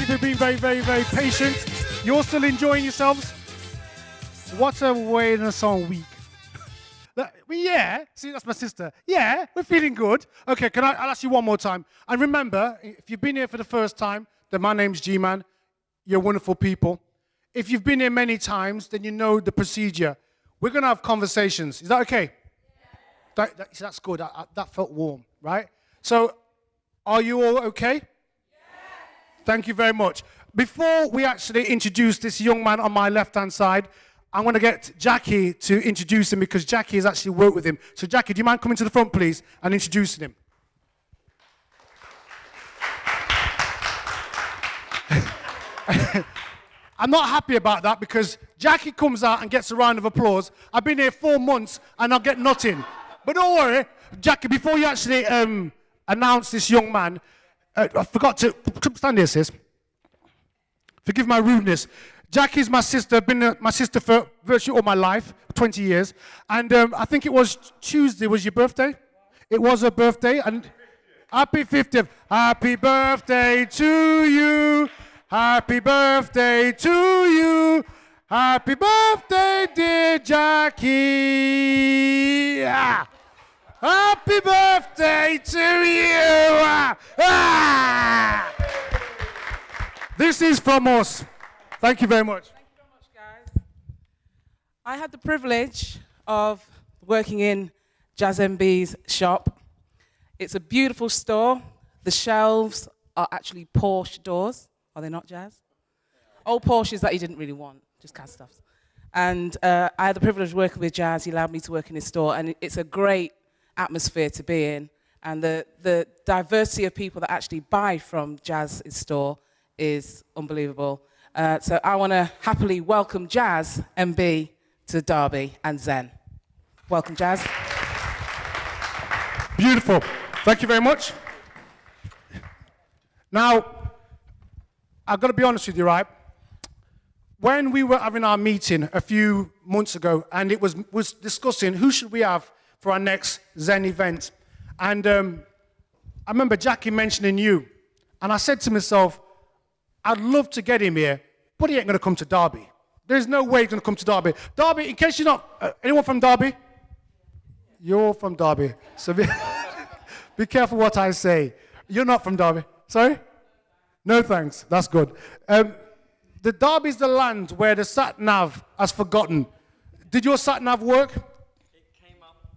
you for being very, very, very patient. You're still enjoying yourselves? What a way in a song week. Yeah, see, that's my sister. Yeah, we're feeling good. Okay, I'll ask you one more time. And remember, if you've been here for the first time, then my name's G-Man. You're wonderful people. If you've been here many times, then you know the procedure. We're going to have conversations. Is that okay? Yeah. That's good. That felt warm, right? So, are you all okay? Yeah. Thank you very much. Before we actually introduce this young man on my left-hand side, I'm going to get Jackie to introduce him because Jackie has actually worked with him. So, Jackie, do you mind coming to the front, please, and introducing him? I'm not happy about that because Jackie comes out and gets a round of applause. I've been here 4 months and I'll get nothing. But don't worry, Jackie, before you actually announce this young man, I forgot to stand here, sis. Forgive my rudeness. Jackie's my sister, been my sister for virtually all my life, 20 years. And I think it was Tuesday was your birthday. It was her birthday. And happy 50th. Happy birthday to you. Happy birthday to you. Happy birthday, dear Jackie. Yeah. Happy birthday to you. This is from us. Thank you very much. Thank you very much, guys. I had the privilege of working in Jas MB's shop. It's a beautiful store. The shelves are actually Porsche doors. Are they not, Jas? Old Porsches that he didn't really want, just cast stuffs. And I had the privilege of working with Jas. He allowed me to work in his store, and it's a great atmosphere to be in. And the diversity of people that actually buy from Jas' store is unbelievable. So I want to happily welcome Jas MB to Derby and Zen. Welcome, Jas. Beautiful. Thank you very much. Now, I've got to be honest with you, right? When we were having our meeting a few months ago, and it was discussing who should we have for our next Zen event, and I remember Jackie mentioning you, and I said to myself, I'd love to get him here, but he ain't going to come to Derby. There's no way he's going to come to Derby. Derby, in case you're not, anyone from Derby? You're from Derby, so be careful what I say. You're not from Derby. Sorry? No thanks, that's good. The Derby's the land where the sat-nav has forgotten. Did your sat-nav work?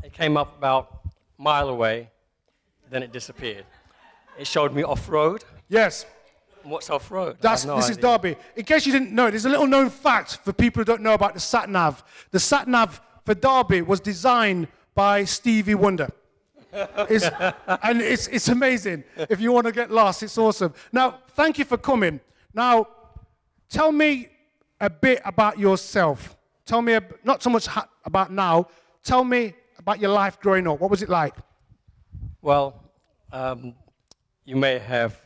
It came up about a mile away, then it disappeared. It showed me off-road. Yes. What's off-road? This is Derby. In case you didn't know, there's a little known fact for people who don't know about the sat-nav. The sat-nav for Derby was designed by Stevie Wonder. And it's amazing. If you want to get lost, it's awesome. Now, thank you for coming. Now, tell me a bit about yourself. Tell me, not so much about now, tell me about your life growing up. What was it like? Well, you may have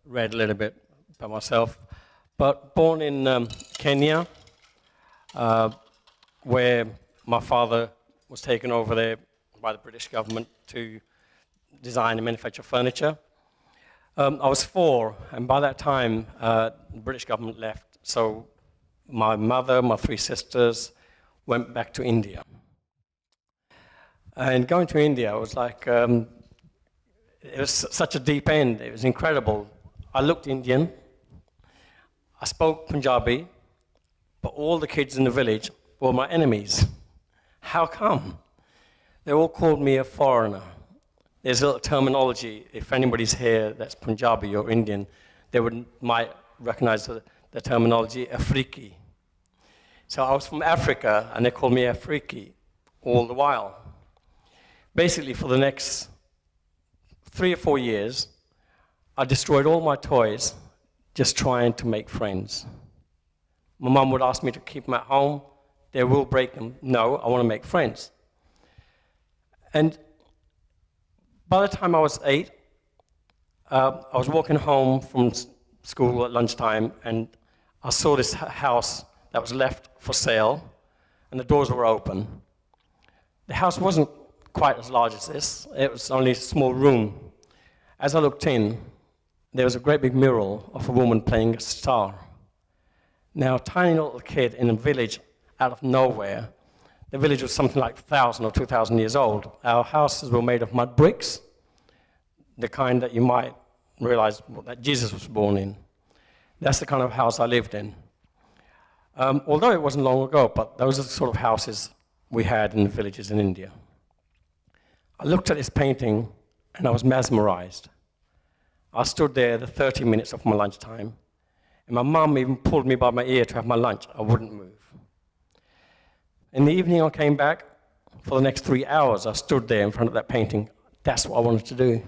read a little bit about myself, but born in Kenya, where my father was taken over there by the British government to design and manufacture furniture. I was 4, and by that time, the British government left. So my mother, my 3 sisters went back to India. And going to India was like, it was such a deep end. It was incredible. I looked Indian. I spoke Punjabi, but all the kids in the village were my enemies. How come? They all called me a foreigner. There's a little terminology. If anybody's here that's Punjabi or Indian, they might recognize the terminology Afriki. So I was from Africa, and they called me Afriki all the while. Basically, for the next 3 or 4 years, I destroyed all my toys just trying to make friends. My mum would ask me to keep them at home. They will break them. No, I want to make friends. And by the time I was 8, I was walking home from school at lunchtime, and I saw this house that was left for sale, and the doors were open. The house wasn't quite as large as this. It was only a small room. As I looked in, there was a great big mural of a woman playing a star. Now, a tiny little kid in a village out of nowhere, the village was something like 1,000 or 2,000 years old. Our houses were made of mud bricks, the kind that you might realize that Jesus was born in. That's the kind of house I lived in. Although it wasn't long ago, but those are the sort of houses we had in the villages in India. I looked at this painting and I was mesmerized. I stood there the 30 minutes of my lunchtime, and my mum even pulled me by my ear to have my lunch. I wouldn't move. In the evening, I came back. For the next 3 hours, I stood there in front of that painting. That's what I wanted to do.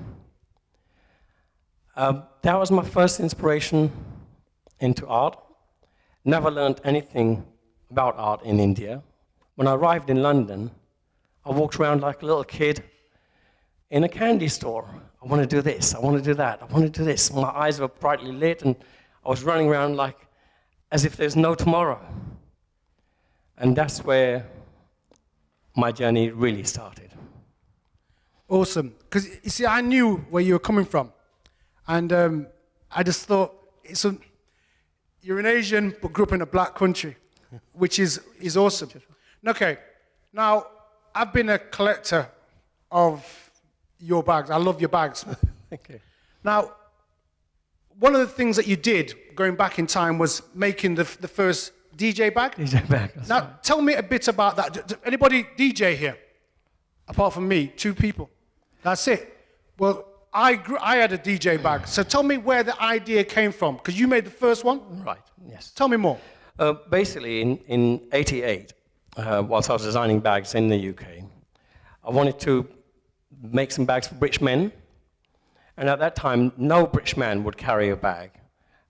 That was my first inspiration into art. Never learned anything about art in India. When I arrived in London, I walked around like a little kid in a candy store. I want to do this, I want to do that, I want to do this. My eyes were brightly lit, and I was running around like as if there's no tomorrow. And that's where my journey really started. Awesome. Because, you see, I knew where you were coming from. And I just thought, you're an Asian, but grew up in a black country, which is awesome. Okay, now, I've been a collector of your bags. I love your bags. Thank you. Now, one of the things that you did, going back in time, was making the first DJ bag. DJ bag. Now, right. Tell me a bit about that. Anybody DJ here? Apart from me, 2 people. That's it. Well, I had a DJ bag. So tell me where the idea came from, because you made the first one. Right, yes. Tell me more. Basically, in '88, whilst I was designing bags in the UK, I wanted to make some bags for British men. And at that time, no British man would carry a bag.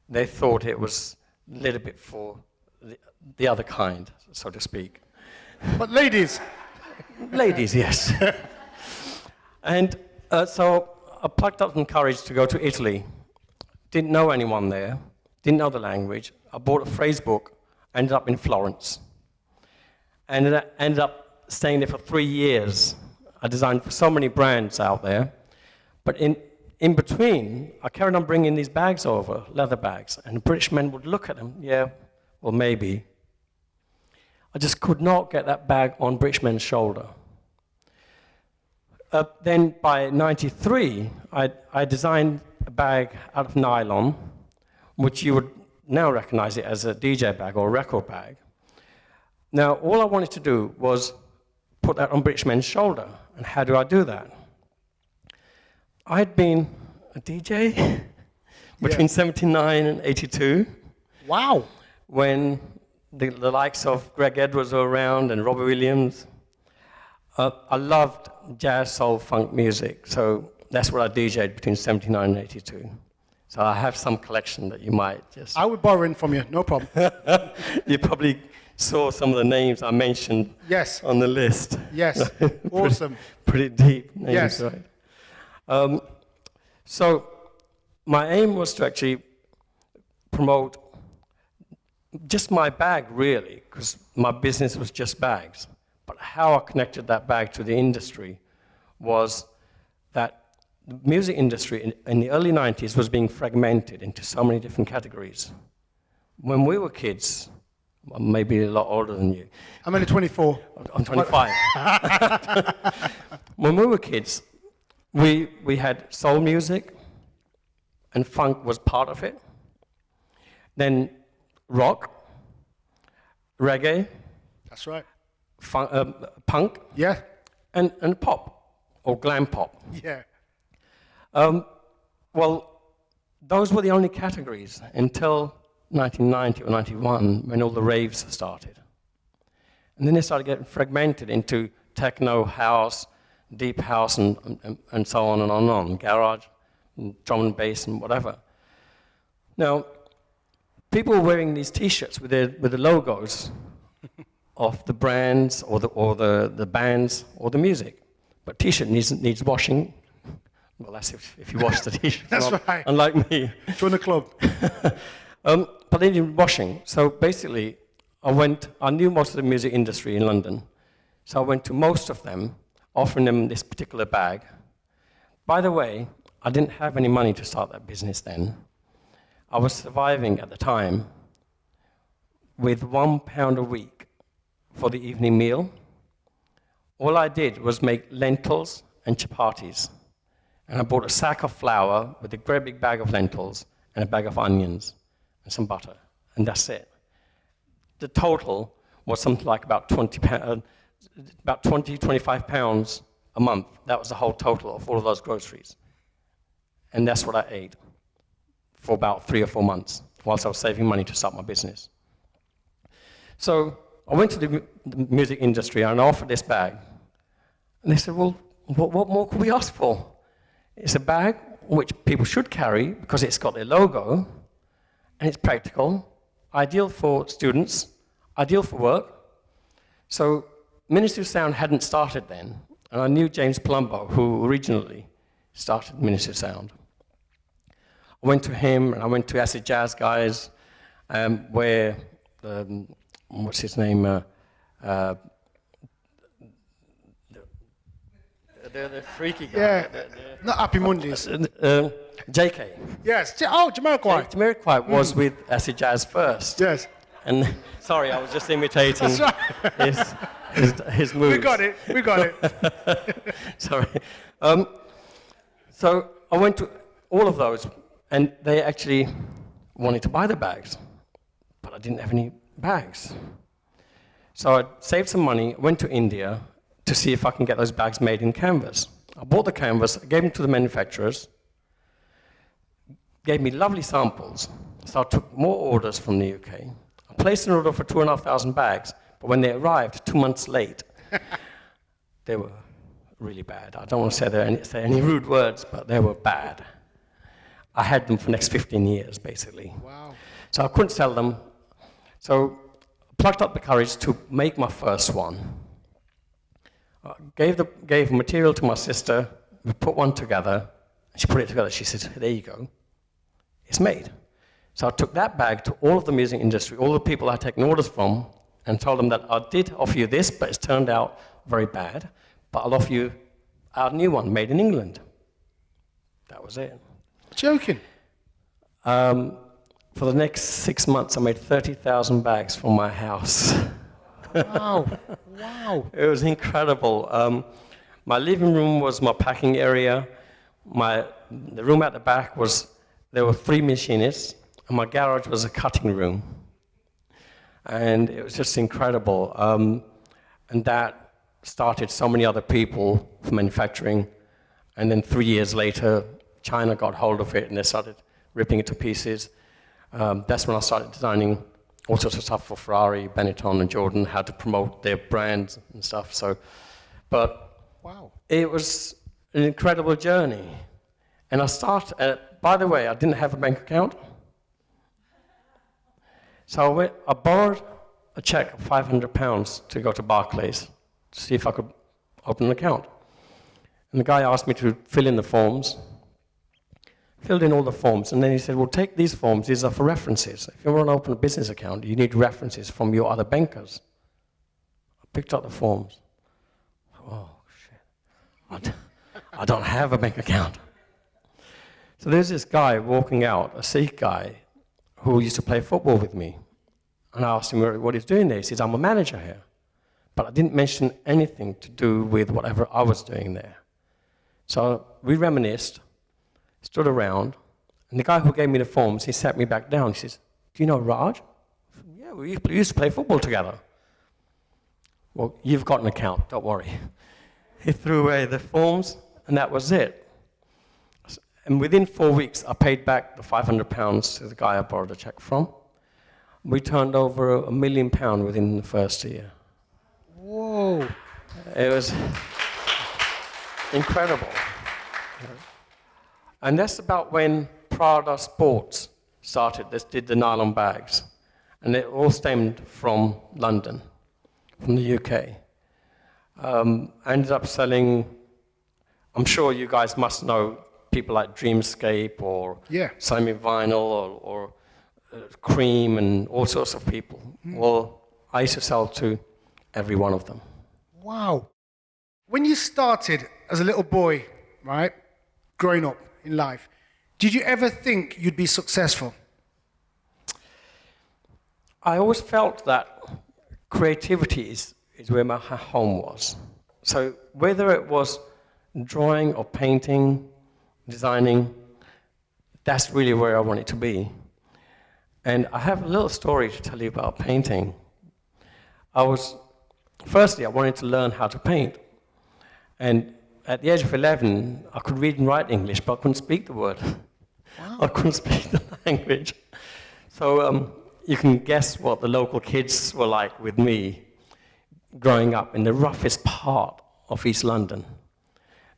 They thought it was a little bit for the other kind, so to speak. But ladies. Ladies, yes. And so I plucked up some courage to go to Italy. Didn't know anyone there, didn't know the language. I bought a phrase book, ended up in Florence. And I ended up staying there for 3 years. I designed for so many brands out there. But in between, I carried on bringing these bags over, leather bags, and the British men would look at them, yeah, well, maybe. I just could not get that bag on British men's shoulder. Then by '93, I designed a bag out of nylon, which you would now recognize it as a DJ bag or a record bag. Now, all I wanted to do was put that on British men's shoulder. And how do I do that? I'd been a DJ between '79 and '82. Wow. When the likes of Greg Edwards were around and Robbie Williams. I loved jazz, soul, funk music, so that's what I DJ'd between '79 and '82. So I have some collection that you might just... I would borrow in from you, no problem. You probably saw some of the names I mentioned Yes. on the list. Yes, awesome. Pretty deep names, Yes. right? So my aim was to actually promote just my bag, really, because my business was just bags. But how I connected that bag to the industry was that the music industry in the early 90s was being fragmented into so many different categories. When we were kids, well, maybe a lot older than you. I'm only 24. I'm 25. When we were kids, we had soul music, and funk was part of it. Then rock, reggae, That's right. punk, Yeah. and pop, or glam pop. Yeah. Well, those were the only categories until 1990 or 91, when all the raves started. And then they started getting fragmented into techno, house, deep house, and so on and on and on, garage, and drum and bass, and whatever. Now, people were wearing these T-shirts with the logos of the brands or the bands or the music. But T-shirt needs washing. Well, that's if you wash the T-shirt. That's right. Unlike me. Join the club. But they needed washing. So basically, I knew most of the music industry in London. So I went to most of them, offering them this particular bag. By the way, I didn't have any money to start that business then. I was surviving at the time with £1 a week for the evening meal. All I did was make lentils and chapatis. And I bought a sack of flour with a great big bag of lentils and a bag of onions and some butter. And that's it. The total was something like about 25 pounds a month. That was the whole total of all of those groceries. And that's what I ate for about 3 or 4 months whilst I was saving money to start my business. So I went to the music industry and I offered this bag. And they said, well, what more could we ask for? It's a bag which people should carry because it's got their logo and it's practical, ideal for students, ideal for work. So Ministry of Sound hadn't started then, and I knew James Palumbo, who originally started Ministry of Sound. I went to him, and I went to Acid Jazz guys, where, what's his name, the freaky guy. Yeah, not Happy Mondays. JK. Yes, Jamiroquai. Jamiroquai was with Acid Jazz first. Yes. And sorry, I was just imitating That's right. his moves. We got it. Sorry. So I went to all of those, and they actually wanted to buy the bags, but I didn't have any bags. So I saved some money, went to India to see if I can get those bags made in canvas. I bought the canvas, gave them to the manufacturers, gave me lovely samples. So I took more orders from the UK. I placed an order for 2,500 bags, but when they arrived 2 months late, they were really bad. I don't want to say any rude words, but they were bad. I had them for the next 15 years, basically. Wow. So I couldn't sell them. So I plucked up the courage to make my first one. Gave material to my sister. We put one together. She put it together. She said, there you go. It's made. So I took that bag to all of the music industry, all the people I'd taken orders from, and told them that I did offer you this, but it's turned out very bad. But I'll offer you our new one, made in England. That was it. Joking. For the next 6 months, I made 30,000 bags from my house. Wow. Wow. It was incredible. My living room was my packing area. The room at the back there were 3 machinists, and my garage was a cutting room. And it was just incredible. And that started so many other people for manufacturing. And then 3 years later, China got hold of it and they started ripping it to pieces. That's when I started designing all sorts of stuff for Ferrari, Benetton, and Jordan, how to promote their brands and stuff. But wow. It was an incredible journey. And by the way, I didn't have a bank account. So I borrowed a check of £500 to go to Barclays to see if I could open an account. And the guy asked me to fill in the forms. Filled in all the forms, and then he said, well, take these forms, these are for references. If you want to open a business account, you need references from your other bankers. I picked up the forms. Oh, shit. I don't have a bank account. So there's this guy walking out, a Sikh guy, who used to play football with me. And I asked him what he's doing there. He says, I'm a manager here. But I didn't mention anything to do with whatever I was doing there. So we reminisced, stood around, and the guy who gave me the forms, he sat me back down. He says, do you know Raj? I said, yeah, we used to play football together. Well, you've got an account, don't worry. He threw away the forms, and that was it. And within 4 weeks, I paid back the £500 to the guy I borrowed a check from. We turned over £1 million within the first year. Whoa. It was incredible. And that's about when Prada Sports started. They did the nylon bags. And it all stemmed from London, from the UK. I ended up selling, I'm sure you guys must know people like Dreamscape or Semi Vinyl or Cream and all sorts of people. Well, I used to sell to every one of them. Wow. When you started as a little boy, right, growing up in life. Did you ever think you'd be successful? I always felt that creativity is where my home was. So whether it was drawing or painting, designing, that's really where I wanted to be. And I have a little story to tell you about painting. Firstly, I wanted to learn how to paint. And at the age of 11, I could read and write English, but I couldn't speak the word. Wow. I couldn't speak the language. So you can guess what the local kids were like with me growing up in the roughest part of East London.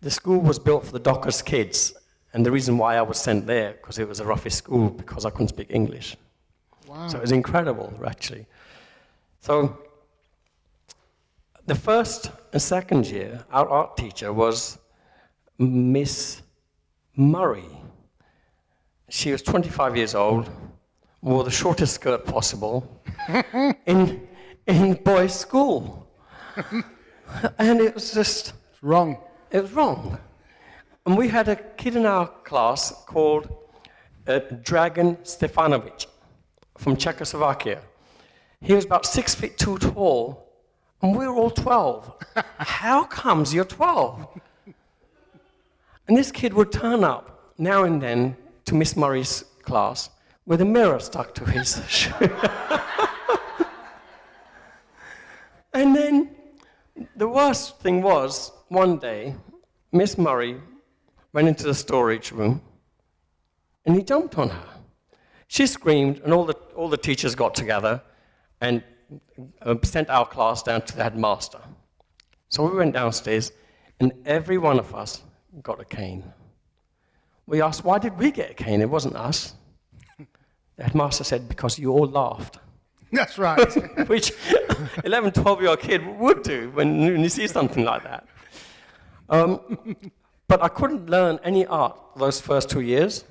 The school was built for the dockers' kids, and the reason why I was sent there, because it was the roughest school, because I couldn't speak English. Wow. So it was incredible, actually. So the first and second year, our art teacher was Miss Murray. She was 25 years old, wore the shortest skirt possible in boys' school. And it was just... Wrong. It was wrong. And we had a kid in our class called Dragan Stefanovic from Czechoslovakia. He was about 6'2" tall, and we were all 12. How comes you're 12? And this kid would turn up now and then to Miss Murray's class with a mirror stuck to his shoe. And then the worst thing was, one day, Miss Murray went into the storage room, and he jumped on her. She screamed, and all the teachers got together and sent our class down to the headmaster. So we went downstairs, and every one of us got a cane. We asked, why did we get a cane? It wasn't us. The headmaster said, because you all laughed. That's right. Which 11, 12-year-old kid would do when you see something like that. But I couldn't learn any art those first 2 years.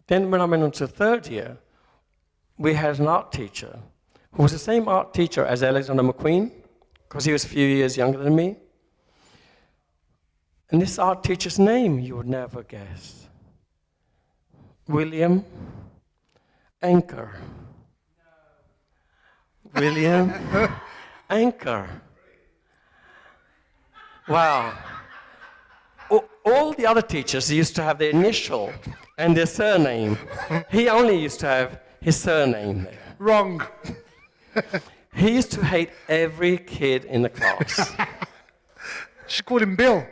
Then when I went on to third year, we had an art teacher who was the same art teacher as Alexander McQueen, because he was a few years younger than me. And this art teacher's name you would never guess. William Anchor. William Anchor. Wow. All the other teachers used to have their initial and their surname. He only used to have his surname there. Wrong. He used to hate every kid in the class. She called him Bill.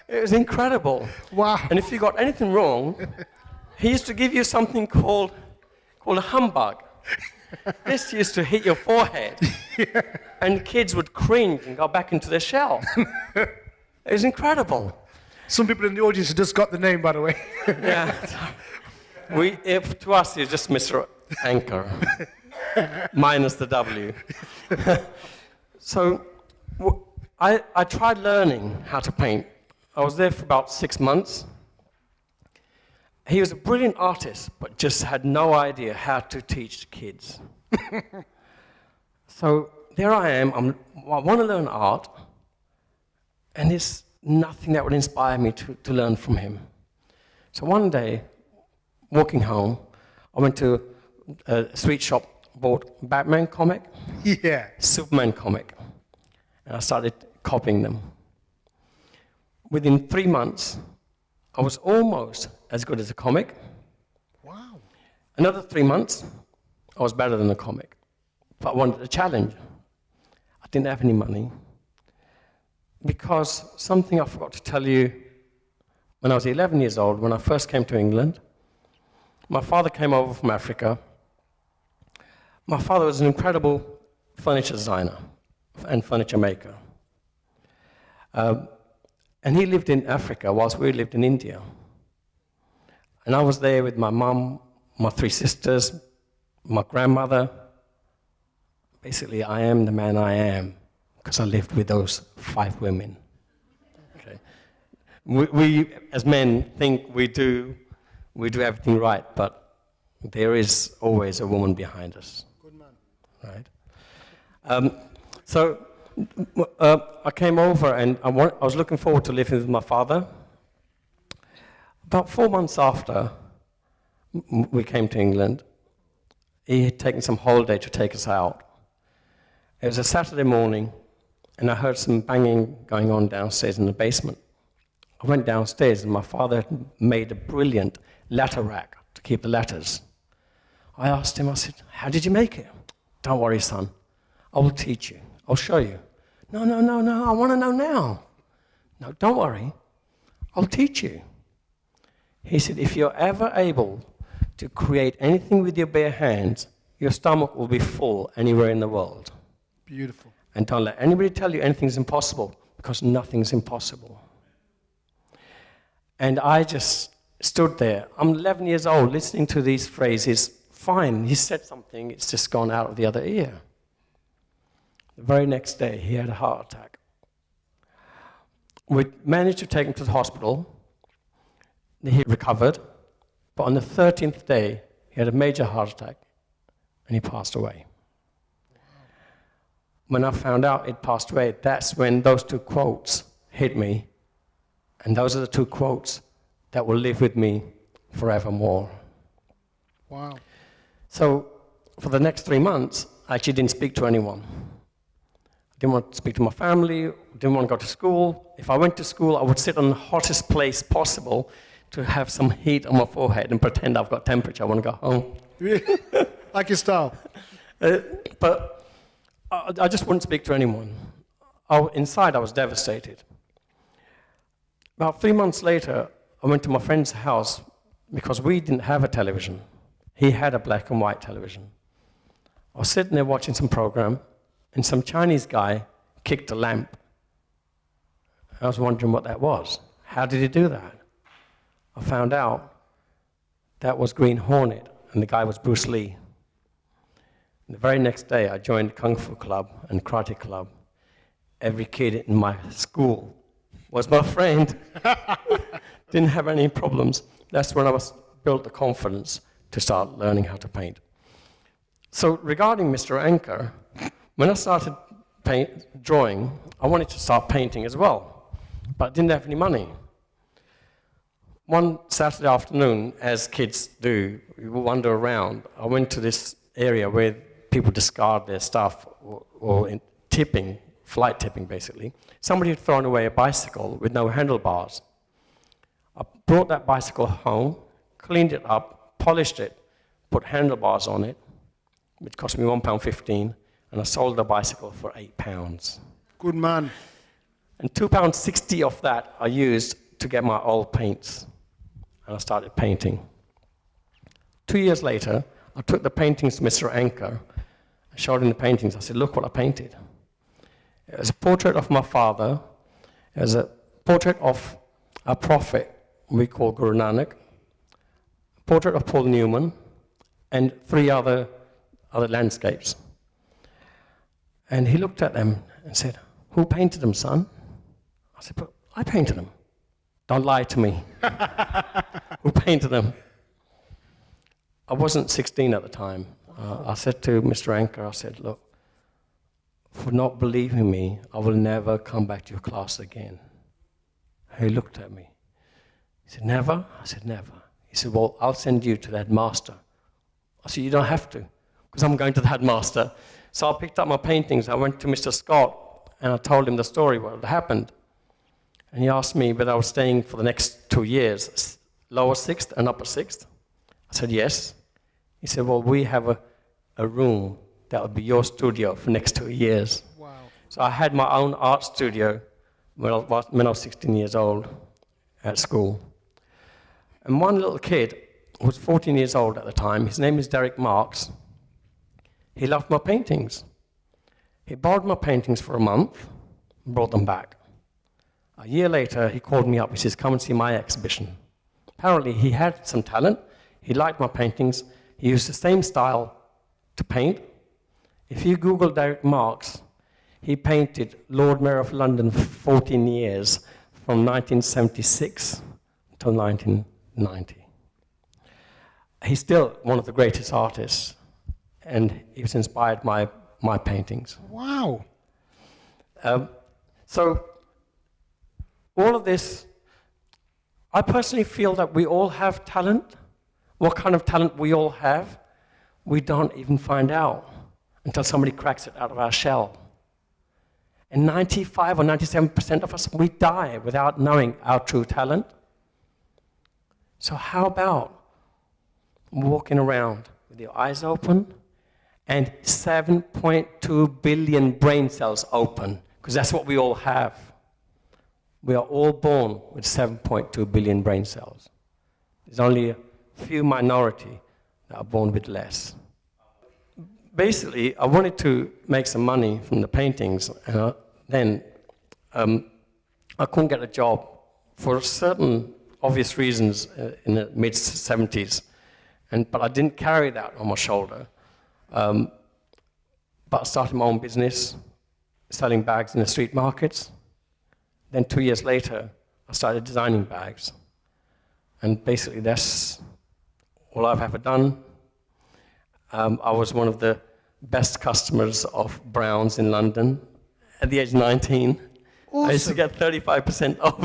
It was incredible. Wow. And if you got anything wrong, he used to give you something called a humbug. This used to hit your forehead, and kids would cringe and go back into their shell. It was incredible. Some people in the audience have just got the name, by the way. Yeah. To us, it's just Mr. Anchor, minus the W. So I tried learning how to paint. I was there for about 6 months. He was a brilliant artist, but just had no idea how to teach kids. So there I am. I want to learn art, and there's nothing that would inspire me to learn from him. So one day, walking home, I went to a sweet shop, bought a Batman comic, Superman comic, and I started copying them. Within 3 months, I was almost as good as the comic. Wow. Another 3 months, I was better than the comic. But I wanted a challenge. I didn't have any money. Because something I forgot to tell you, when I was 11 years old, when I first came to England, my father came over from Africa. My father was an incredible furniture designer and furniture maker. And he lived in Africa whilst we lived in India. And I was there with my mum, my 3 sisters, my grandmother. Basically, I am the man I am because I lived with those 5 women. Okay. We as men think we do everything right, but there is always a woman behind us. Good man. Right? So I came over and I was looking forward to living with my father. About 4 months after we came to England, he had taken some holiday to take us out. It was a Saturday morning, and I heard some banging going on downstairs in the basement. I went downstairs, and my father had made a brilliant letter rack to keep the letters. I asked him, I said, how did you make it? Don't worry, son. I will teach you. I'll show you. No, I want to know now. No, don't worry. I'll teach you. He said, if you're ever able to create anything with your bare hands, your stomach will be full anywhere in the world. Beautiful. And don't let anybody tell you anything's impossible, because nothing's impossible. And I just stood there. I'm 11 years old, listening to these phrases. Fine, he said something, it's just gone out of the other ear. The very next day, he had a heart attack. We managed to take him to the hospital. He recovered, but on the 13th day, he had a major heart attack, and he passed away. When I found out he'd passed away, that's when those two quotes hit me, and those are the two quotes that will live with me forevermore. Wow. So for the next 3 months, I actually didn't speak to anyone. I didn't want to speak to my family, didn't want to go to school. If I went to school, I would sit on the hottest place possible to have some heat on my forehead and pretend I've got temperature. I want to go home. Like your style. But I just wouldn't speak to anyone. Inside, I was devastated. About 3 months later, I went to my friend's house because we didn't have a television. He had a black and white television. I was sitting there watching some program, and some Chinese guy kicked a lamp. I was wondering what that was. How did he do that? I found out that was Green Hornet, and the guy was Bruce Lee. And the very next day, I joined Kung Fu Club and Karate Club. Every kid in my school was my friend. Didn't have any problems. That's when I built the confidence to start learning how to paint. So regarding Mr. Anchor, when I started drawing, I wanted to start painting as well, but I didn't have any money. One Saturday afternoon, as kids do, we wander around. I went to this area where people discard their stuff, or in tipping, flight tipping basically. Somebody had thrown away a bicycle with no handlebars. I brought that bicycle home, cleaned it up, polished it, put handlebars on it, which cost me £1.15, and I sold the bicycle for £8. Good man. And £2.60 of that I used to get my old paints, and I started painting. 2 years later, I took the paintings to Mr. Anchor. I showed him the paintings. I said, look what I painted. It was a portrait of my father. It was a portrait of a prophet we call Guru Nanak, a portrait of Paul Newman, and 3 other landscapes. And he looked at them and said, who painted them, son? I said, but I painted them. Don't lie to me. Who painted them? I wasn't 16 at the time. I said to Mr. Anchor, I said, look, for not believing me, I will never come back to your class again. He looked at me. He said, never? I said, never. He said, well, I'll send you to that master. I said, you don't have to, because I'm going to that master. So I picked up my paintings. I went to Mr. Scott, and I told him the story, what had happened. And he asked me whether I was staying for the next 2 years, lower 6th and upper 6th. I said, yes. He said, well, we have a room that would be your studio for the next 2 years. Wow. So I had my own art studio when I was 16 years old at school. And one little kid who was 14 years old at the time, his name is Derek Marks, he loved my paintings. He borrowed my paintings for a month and brought them back. A year later, he called me up. He says, come and see my exhibition. Apparently, he had some talent. He liked my paintings. He used the same style to paint. If you Google Derek Marks, he painted Lord Mayor of London for 14 years, from 1976 until 1990. He's still one of the greatest artists, and he was inspired by my paintings. Wow. So all of this, I personally feel that we all have talent. What kind of talent we all have, we don't even find out until somebody cracks it out of our shell. And 95 or 97% of us, we die without knowing our true talent. So how about walking around with your eyes open and 7.2 billion brain cells open, because that's what we all have. We are all born with 7.2 billion brain cells. There's only a few minority that are born with less. Basically, I wanted to make some money from the paintings, and then I couldn't get a job for certain obvious reasons in the mid-70s, but I didn't carry that on my shoulder. But I started my own business, selling bags in the street markets. Then 2 years later, I started designing bags. And basically, that's all I've ever done. I was one of the best customers of Browns in London at the age of 19. Awesome. I used to get 35% off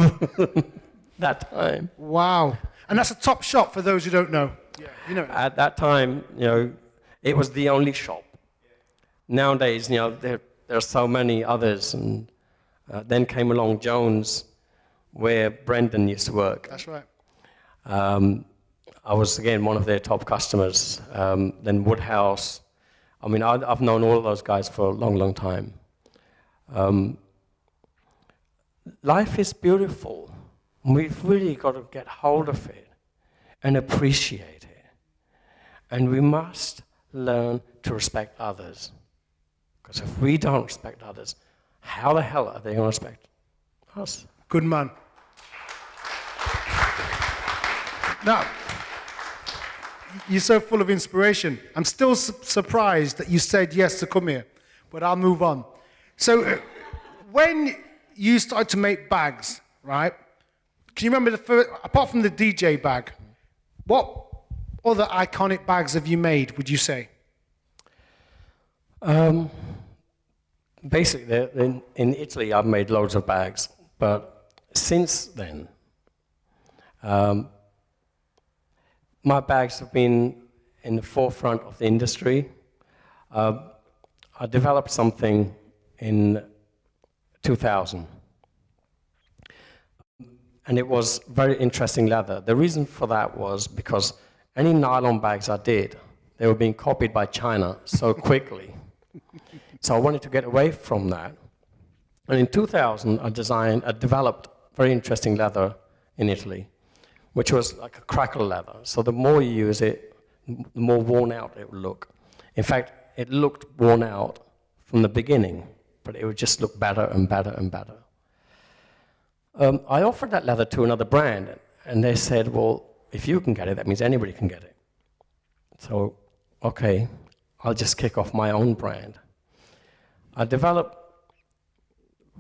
that time. Wow. And that's a top shop for those who don't know. Yeah, you know. At that time, it was the only shop. Nowadays, there are so many others, and then came along Jones, where Brendan used to work. That's right. I was, again, one of their top customers. Then Woodhouse. I mean, I've known all of those guys for a long, long time. Life is beautiful. We've really got to get hold of it and appreciate it. And we must learn to respect others. Because if we don't respect others, how the hell are they going to respect us? Good man. Now, you're so full of inspiration. I'm still surprised that you said yes to come here, but I'll move on. So, when you started to make bags, right? Can you remember the first, apart from the DJ bag, what other iconic bags have you made, would you say? Basically, in Italy, I've made loads of bags, but since then, my bags have been in the forefront of the industry. I developed something in 2000, and it was very interesting leather. The reason for that was because any nylon bags I did, they were being copied by China so quickly. So I wanted to get away from that. And in 2000, I developed very interesting leather in Italy, which was like a crackle leather. So the more you use it, the more worn out it would look. In fact, it looked worn out from the beginning, but it would just look better and better and better. I offered that leather to another brand, and they said, well, if you can get it, that means anybody can get it. So, okay, I'll just kick off my own brand. I developed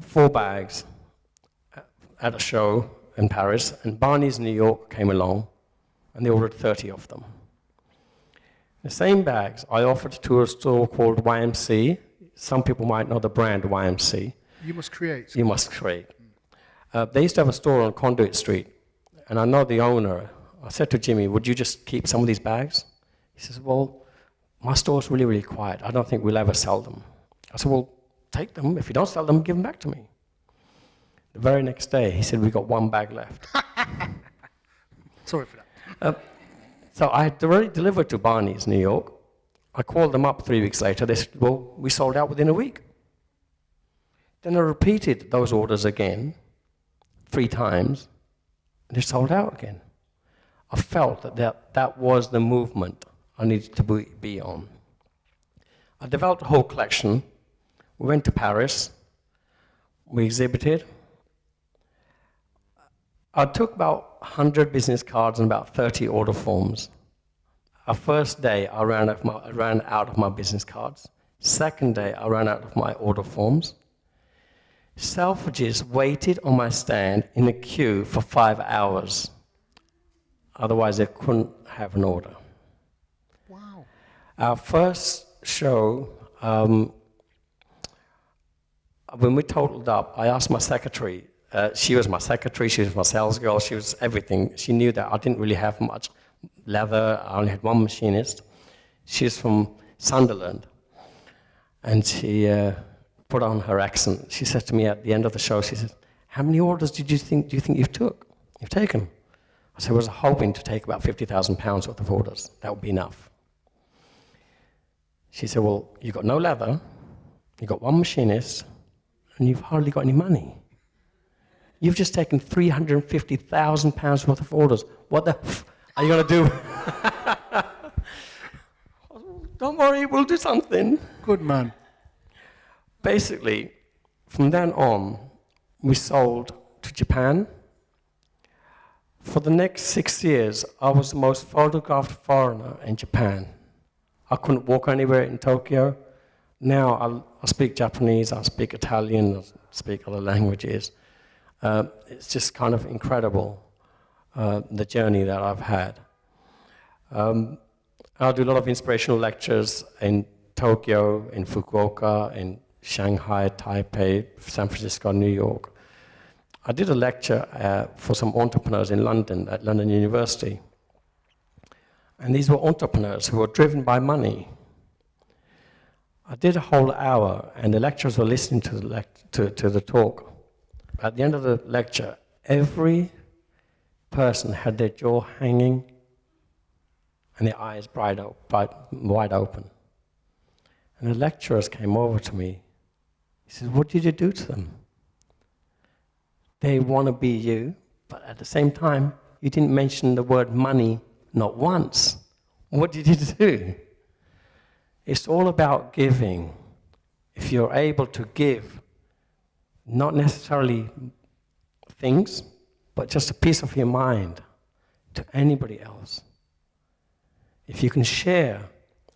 4 bags at a show in Paris, and Barney's New York came along, and they ordered 30 of them. The same bags I offered to a store called YMC. Some people might know the brand YMC. You must create. You must create. They used to have a store on Conduit Street, and I know the owner. I said to Jimmy, would you just keep some of these bags? He says, well, my store's really, really quiet. I don't think we'll ever sell them. I said, well, take them. If you don't sell them, give them back to me. The very next day, he said, we got 1 bag left. Sorry for that. So I had already delivered to Barney's, New York. I called them up 3 weeks later. They said, well, we sold out within a week. Then I repeated those orders again, 3 times, and they sold out again. I felt that was the movement I needed to be on. I developed a whole collection. We went to Paris. We exhibited. I took about 100 business cards and about 30 order forms. Our first day, I ran out of my business cards. Second day, I ran out of my order forms. Selfridges waited on my stand in a queue for 5 hours. Otherwise, they couldn't have an order. Wow. Our first show, when we totaled up, I asked my secretary, She was my secretary, she was my sales girl, she was everything. She knew that I didn't really have much leather, I only had one machinist. She's from Sunderland, and she put on her accent. She said to me at the end of the show, she said, how many orders do you think you've taken? I said, I was hoping to take about £50,000 worth of orders. That would be enough. She said, well, you've got no leather, you've got one machinist, and you've hardly got any money. You've just taken £350,000 worth of orders. What the are you going to do? Don't worry, we'll do something. Good man. Basically, from then on, we sold to Japan. For the next 6 years, I was the most photographed foreigner in Japan. I couldn't walk anywhere in Tokyo. Now I speak Japanese, I speak Italian, I speak other languages. It's just kind of incredible, the journey that I've had. I'll do a lot of inspirational lectures in Tokyo, in Fukuoka, in Shanghai, Taipei, San Francisco, New York. I did a lecture for some entrepreneurs in London, at London University. And these were entrepreneurs who were driven by money. I did a whole hour, and the lecturers were listening to the talk. At the end of the lecture, every person had their jaw hanging and their eyes wide open. And the lecturers came over to me. He said, what did you do to them? They want to be you, but at the same time, you didn't mention the word money not once. What did you do? It's all about giving. If you're able to give, not necessarily things, but just a piece of your mind to anybody else. If you can share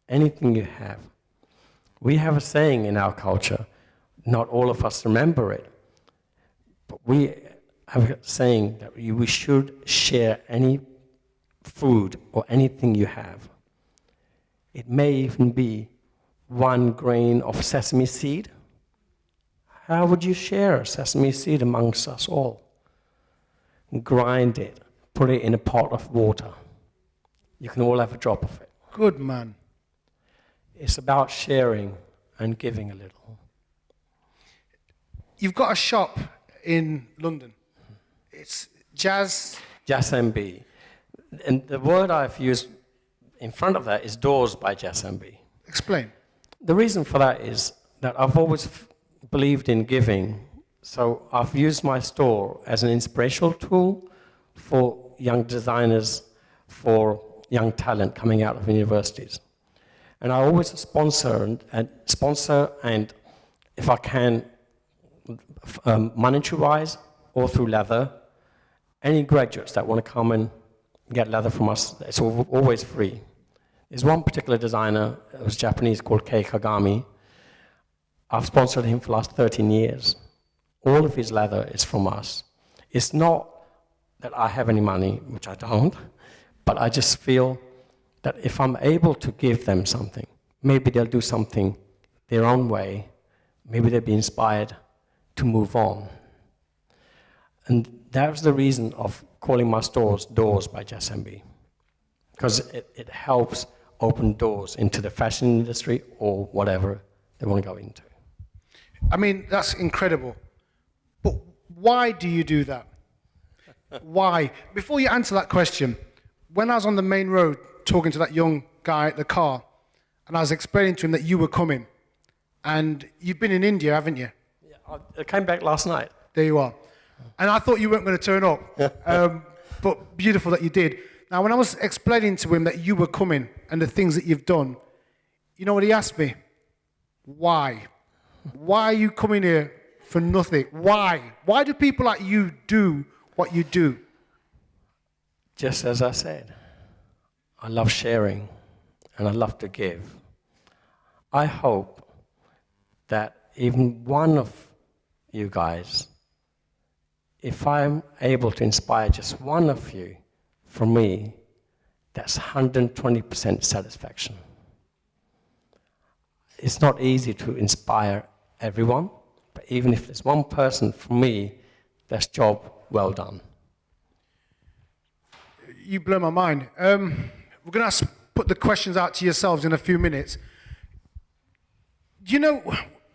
anything you have. We have a saying in our culture, not all of us remember it, but we have a saying that we should share any food or anything you have. It may even be 1 grain of sesame seed. How would you share a sesame seed amongst us all? Grind it, put it in a pot of water. You can all have a drop of it. Good man. It's about sharing and giving a little. You've got a shop in London. It's Jas MB. And the word I've used in front of that is doors by Jas MB. Explain. The reason for that is that I've always believed in giving. So I've used my store as an inspirational tool for young designers, for young talent coming out of universities. And I always sponsor and if I can, monetary-wise or through leather, any graduates that want to come and get leather from us, it's always free. There's one particular designer, it was Japanese, called Kei Kagami. I've sponsored him for the last 13 years. All of his leather is from us. It's not that I have any money, which I don't, but I just feel that if I'm able to give them something, maybe they'll do something their own way, maybe they'll be inspired to move on. And that was the reason of calling my stores Doors by Jas MB, because it helps open doors into the fashion industry or whatever they want to go into. I mean, that's incredible. But why do you do that? Why? Before you answer that question, when I was on the main road talking to that young guy at the car, and I was explaining to him that you were coming, and you've been in India, haven't you? Yeah, I came back last night. There you are. And I thought you weren't going to turn up, but beautiful that you did. Now, when I was explaining to him that you were coming and the things that you've done, you know what he asked me? Why? Why are you coming here for nothing? Why? Why do people like you do what you do? Just as I said, I love sharing and I love to give. I hope that even one of you guys, if I'm able to inspire just one of you, for me, that's 120% satisfaction. It's not easy to inspire everyone, but even if there's one person, for me, that's job well done. You blow my mind. We're going to put the questions out to yourselves in a few minutes. You know,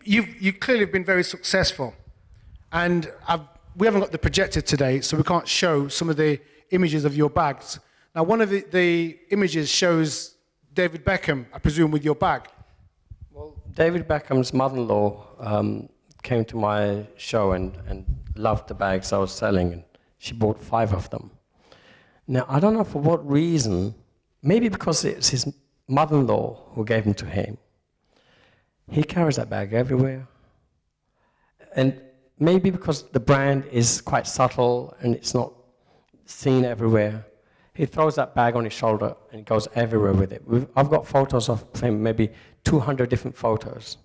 you clearly have been very successful. And we haven't got the projector today, so we can't show some of the images of your bags. Now, one of the images shows David Beckham, I presume, with your bag. Well, David Beckham's mother-in-law came to my show and loved the bags I was selling, and she bought 5 of them. Now, I don't know for what reason, maybe because it's his mother-in-law who gave them to him. He carries that bag everywhere. And maybe because the brand is quite subtle and it's not seen everywhere, he throws that bag on his shoulder and goes everywhere with it. I've got photos of him, maybe 200 different photos.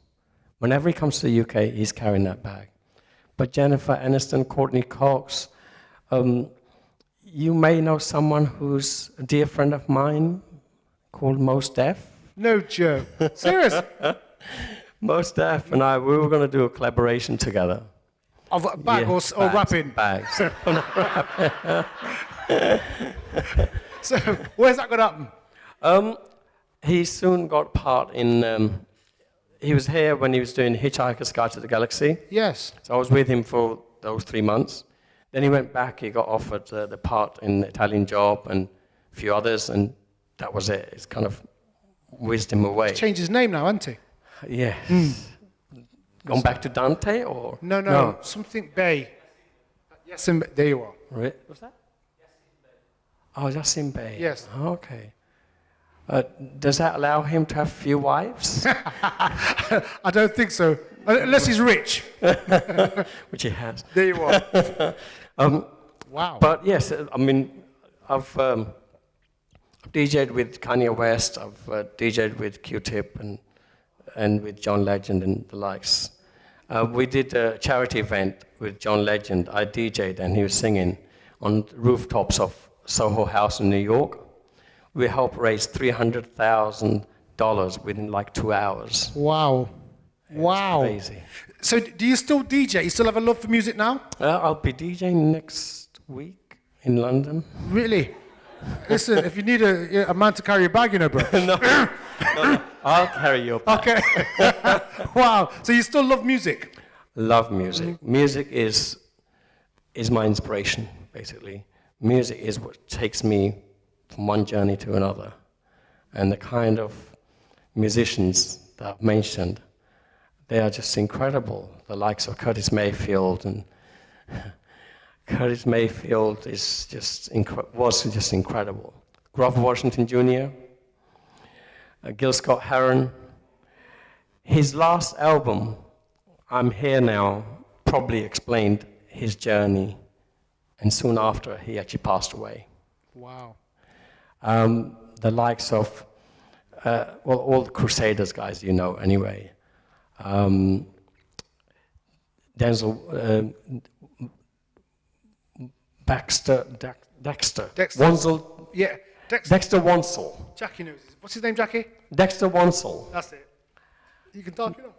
Whenever he comes to the UK, he's carrying that bag. But Jennifer Aniston, Courtney Cox, you may know someone who's a dear friend of mine called Mos Def. No joke. Serious? Mos Def and I, we were going to do a collaboration together. Of a bag or wrapping? Bags. So, where's that going to happen? He soon got part in... he was here when he was doing Hitchhiker's Guide to the Galaxy. Yes. So I was with him for those 3 months. Then he went back, he got offered the part in Italian Job and a few others, and that was it. It's kind of whizzed him away. He's changed his name now, hasn't he? Yes. Gone back to Dante, or? No. Something Bay. Yes, there you are. Right. What's that? Oh, Jas MB. Yes. Okay. Does that allow him to have a few wives? I don't think so, unless he's rich. Which he has. There you are. Wow. But yes, I mean, I've DJ'd with Kanye West, I've DJ'd with Q-Tip and with John Legend and the likes. We did a charity event with John Legend. I DJ'd and he was singing on rooftops of Soho House in New York. We helped raise $300,000 within like 2 hours. Wow. Wow. It's crazy. So do you still DJ? You still have a love for music now? I'll be DJing next week in London. Really? Listen, if you need a man to carry your bag, you know, bro. No, I'll carry your bag. Okay. Wow. So you still love music? Love music. Mm-hmm. Music is my inspiration, basically. Music is what takes me from one journey to another. And the kind of musicians that I've mentioned, they are just incredible. The likes of Curtis Mayfield, and Curtis Mayfield is was just incredible. Grover Washington Jr., Gil Scott-Heron. His last album, I'm Here Now, probably explained his journey, and soon after he actually passed away. Wow. The likes of, all the Crusaders guys, you know, anyway. Dexter Wansel. Yeah, Dexter Wansel. Jackie knows. What's his name, Jackie? Dexter Wansel. That's it. You can talk it up.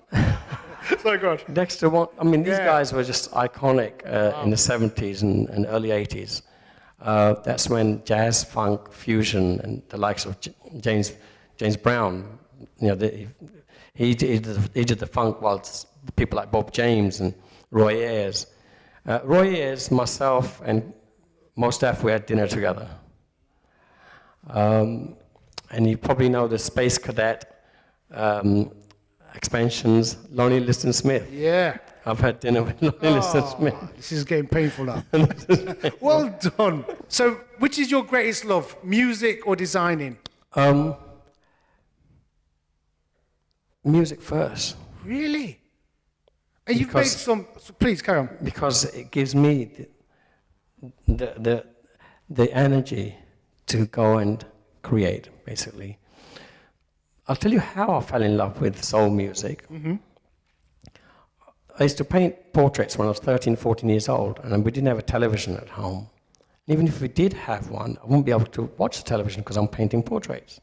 So good. These guys were just iconic in the 70s and early 80s. That's when jazz, funk, fusion, and the likes of James Brown, you know, he did the funk, while people like Bob James and Roy Ayers. Roy Ayers, myself, and Mos Def, we had dinner together. And you probably know the Space Cadet expansions, Lonnie Liston Smith. Yeah. I've had dinner with Lonnie Liston Smith. This is getting painful now. Well done. So, which is your greatest love, music or designing? Music first. Really? And you've made some. Please carry on. Because it gives me the energy to go and create, basically. I'll tell you how I fell in love with soul music. Mm-hmm. I used to paint portraits when I was 13, 14 years old, and we didn't have a television at home. Even if we did have one, I wouldn't be able to watch the television because I'm painting portraits.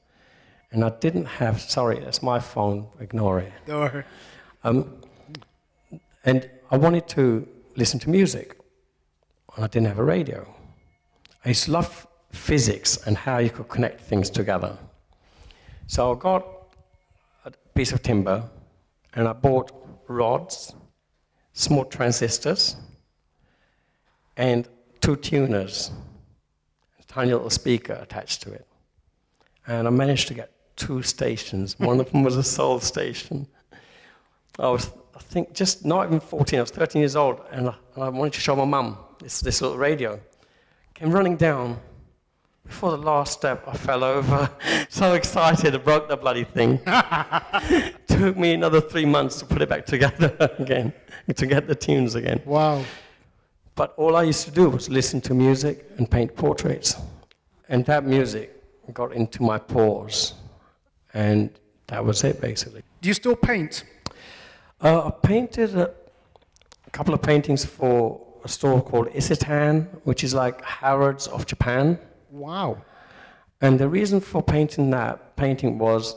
And I didn't have, sorry, that's my phone, ignore it. Don't worry. And I wanted to listen to music. and I didn't have a radio. I used to love physics and how you could connect things together. So I got a piece of timber, and I bought rods, small transistors, and 2 tuners, a tiny little speaker attached to it. And I managed to get 2 stations. One of them was a soul station. I think, just not even 14, I was 13 years old, and I wanted to show my mum this little radio. Came running down. Before the last step, I fell over. So excited, I broke the bloody thing. Took me another 3 months to put it back together again, to get the tunes again. Wow. But all I used to do was listen to music and paint portraits. And that music got into my pores. And that was it, basically. Do you still paint? I painted a couple of paintings for a store called Isitan, which is like Harrods of Japan. Wow. And the reason for painting that painting was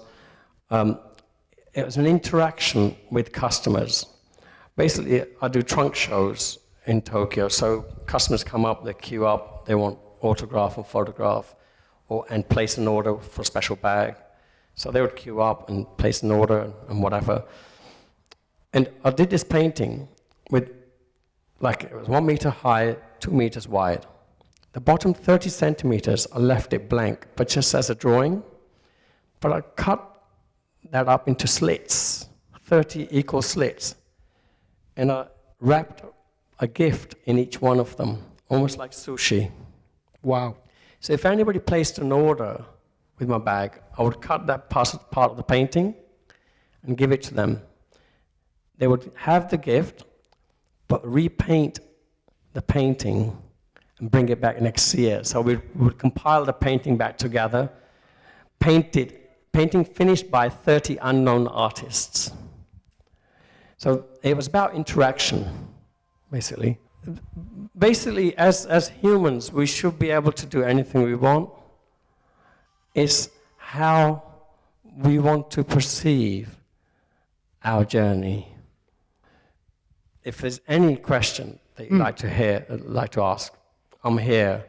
it was an interaction with customers. Basically, I do trunk shows in Tokyo, so customers come up, they queue up, they want autograph and photograph, and place an order for a special bag. So they would queue up and place an order and whatever. And I did this painting with, like, it was 1 meter high, 2 meters wide. The bottom 30 centimeters, I left it blank, but just as a drawing. But I cut that up into slits, 30 equal slits. And I wrapped a gift in each one of them, almost like sushi. Wow. So if anybody placed an order with my bag, I would cut that part of the painting and give it to them. They would have the gift, but repaint the painting and bring it back next year. So we would compile the painting back together, painting finished by 30 unknown artists. So it was about interaction, basically. Basically, as humans, we should be able to do anything we want. It's how we want to perceive our journey. If there's any question that you'd like to ask, I'm here,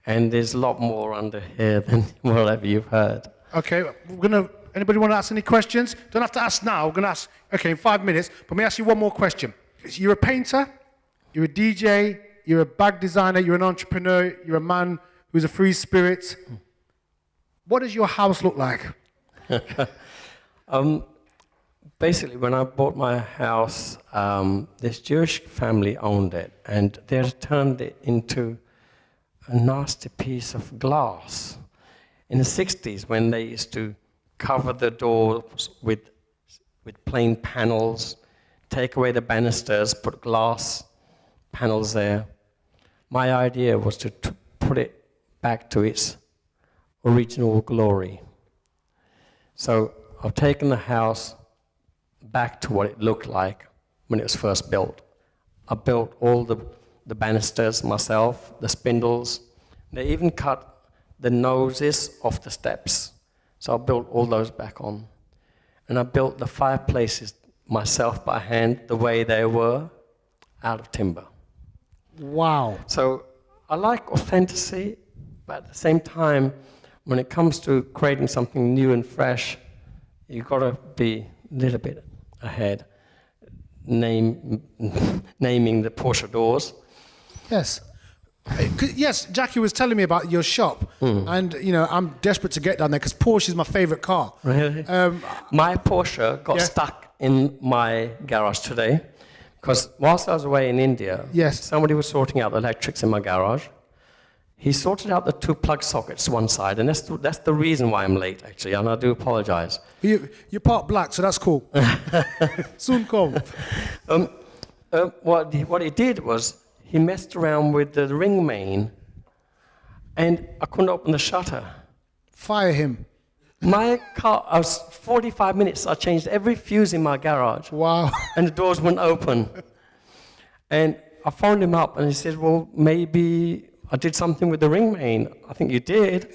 and there's a lot more under here than whatever you've heard. Okay, anybody want to ask any questions? Don't have to ask now, we're going to ask, okay, in 5 minutes, but let me ask you one more question. You're a painter, you're a DJ, you're a bag designer, you're an entrepreneur, you're a man who's a free spirit. What does your house look like? Basically, when I bought my house, this Jewish family owned it, and they had turned it into a nasty piece of glass. In the 60s, when they used to cover the doors with plain panels, take away the banisters, put glass panels there, my idea was to put it back to its original glory. So I've taken the house back to what it looked like when it was first built. I built all the banisters myself, the spindles. They even cut the noses off the steps. So I built all those back on. And I built the fireplaces myself by hand, the way they were, out of timber. Wow. So I like authenticity, but at the same time, when it comes to creating something new and fresh, you've got to be a little bit ahead, naming the Porsche doors. Yes. Yes, Jackie was telling me about your shop, and I'm desperate to get down there because Porsche is my favorite car. Really? My Porsche got stuck in my garage today because whilst I was away in India, somebody was sorting out the electrics in my garage. He sorted out the 2 plug sockets to one side, and that's the reason why I'm late, actually, and I do apologize. You're part black, so that's cool. Soon come. What he did was he messed around with the ring main, and I couldn't open the shutter. Fire him. My car, I was 45 minutes, I changed every fuse in my garage. Wow. And the doors wouldn't open. And I phoned him up, and he said, well, maybe I did something with the ring main. I think you did,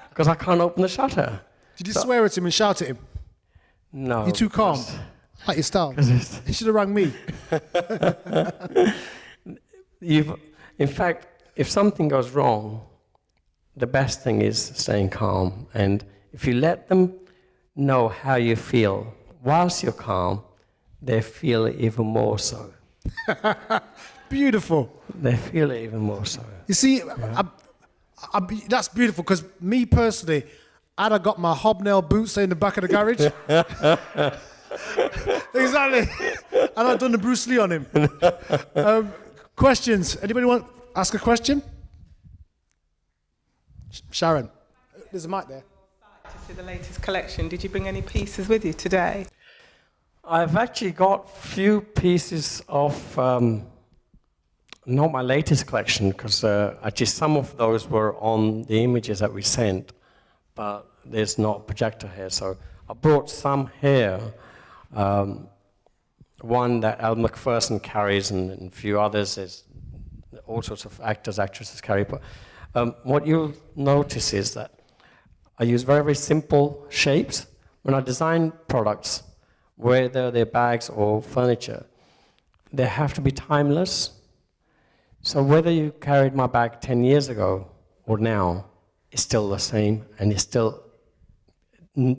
because I can't open the shutter. Did you swear at him and shout at him? No. You're too calm. Like your style. You should have rang me. In fact, if something goes wrong, the best thing is staying calm. And if you let them know how you feel whilst you're calm, they feel it even more so. Beautiful. They feel it even more so. You see, that's beautiful, because me personally, I'd have got my hobnail boots in the back of the garage. Exactly. And I've done the Bruce Lee on him. Questions? Anybody want to ask a question? Sharon, there's a mic there. To see the latest collection, did you bring any pieces with you today? I've actually got few pieces of, not my latest collection, because actually some of those were on the images that we sent, but there's not a projector here, so I brought some here. One that Al McPherson carries, and a few others. There's all sorts of actors, actresses carry. But what you'll notice is that I use very, very simple shapes. When I design products, whether they're bags or furniture, they have to be timeless. So whether you carried my bag 10 years ago or now, it's still the same, and it's still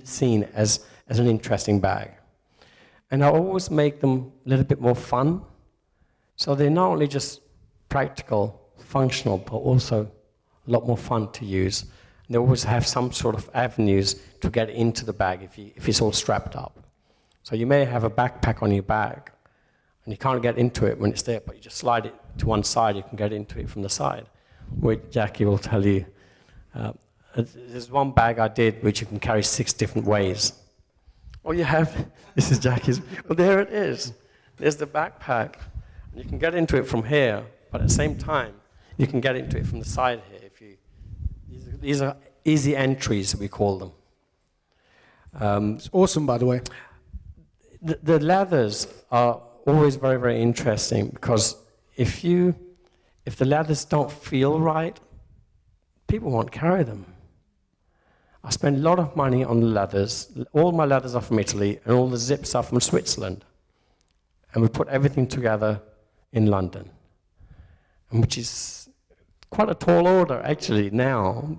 seen as an interesting bag. And I always make them a little bit more fun. So they're not only just practical, functional, but also a lot more fun to use. They always have some sort of avenues to get into the bag if it's all strapped up. So you may have a backpack on your bag, and you can't get into it when it's there, but you just slide it to one side, you can get into it from the side. Which Jackie will tell you, there's one bag I did which you can carry 6 different ways. Oh, you have? This is Jackie's. Well, there it is. There's the backpack. You can get into it from here, but at the same time, you can get into it from the side here. These are easy entries, we call them. It's awesome, by the way. The leathers are always very, very interesting, because if the leathers don't feel right, people won't carry them. I spend a lot of money on the leathers. All my leathers are from Italy, and all the zips are from Switzerland. And we put everything together in London, and which is quite a tall order, actually, now,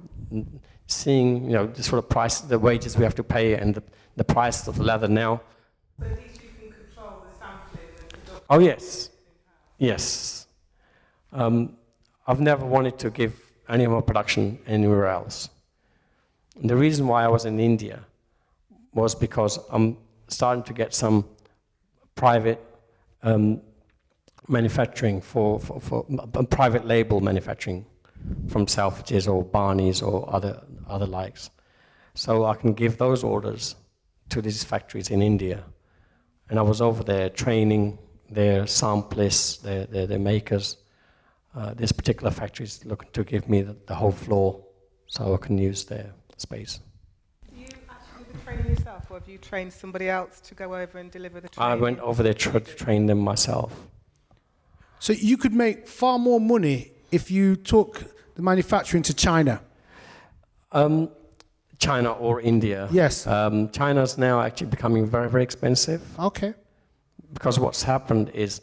seeing the sort of price, the wages we have to pay, and the price of the leather now. So at least you can control the sampling and production. Oh, yes. Yes. I've never wanted to give any of my production anywhere else. And the reason why I was in India was because I'm starting to get some private manufacturing for private label manufacturing from Selfridges or Barney's or other likes. So I can give those orders to these factories in India. And I was over there training their samplists, their makers. This particular factory is looking to give me the whole floor so I can use their space. Do you actually do the training yourself, or have you trained somebody else to go over and deliver the training? I went over there to train them myself. So you could make far more money if you took the manufacturing to China. China or India. Yes. China's now actually becoming very, very expensive. Okay. Because what's happened is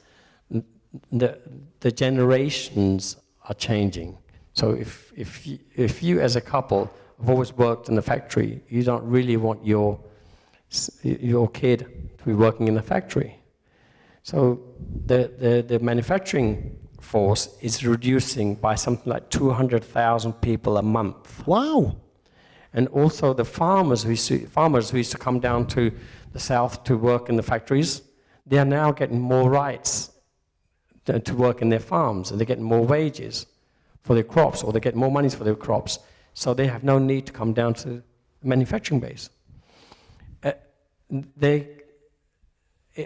the generations are changing. So if you as a couple have always worked in the factory, you don't really want your kid to be working in the factory. So the manufacturing force is reducing by something like 200,000 people a month. Wow. And also the farmers who used to come down to the south to work in the factories, they are now getting more rights to work in their farms, and they're getting more wages for their crops, or they get more money for their crops. So they have no need to come down to the manufacturing base.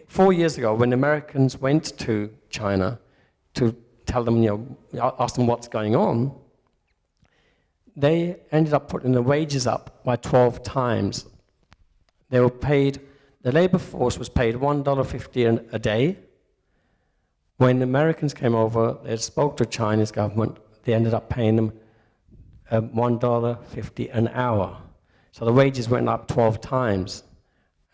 4 years ago, when Americans went to China to tell them, ask them what's going on, they ended up putting the wages up by 12 times. They were paid, the labor force was paid $1.50 a day. When the Americans came over, they spoke to Chinese government, they ended up paying them $1.50 an hour. So the wages went up 12 times.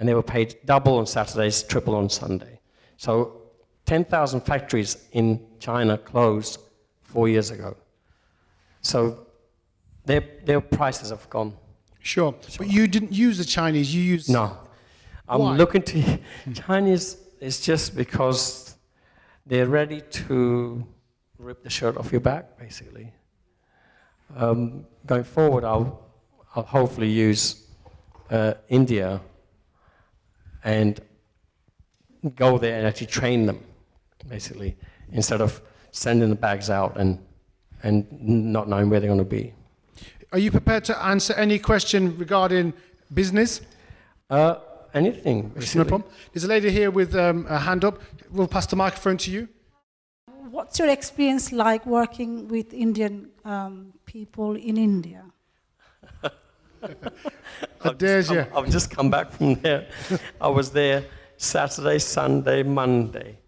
And they were paid double on Saturdays, triple on Sunday. So 10,000 factories in China closed 4 years ago. So their prices have gone. Sure. But you didn't use the Chinese, you used... No. I'm Why? looking to Chinese is just because they're ready to rip the shirt off your back, basically. Going forward, I'll hopefully use India and go there and actually train them, basically, instead of sending the bags out and not knowing where they're going to be. Are you prepared to answer any question regarding business? Anything, basically. No problem. There's a lady here with a hand up. We'll pass the microphone to you. What's your experience like working with Indian people in India? I've just come back from there. I was there Saturday, Sunday, Monday,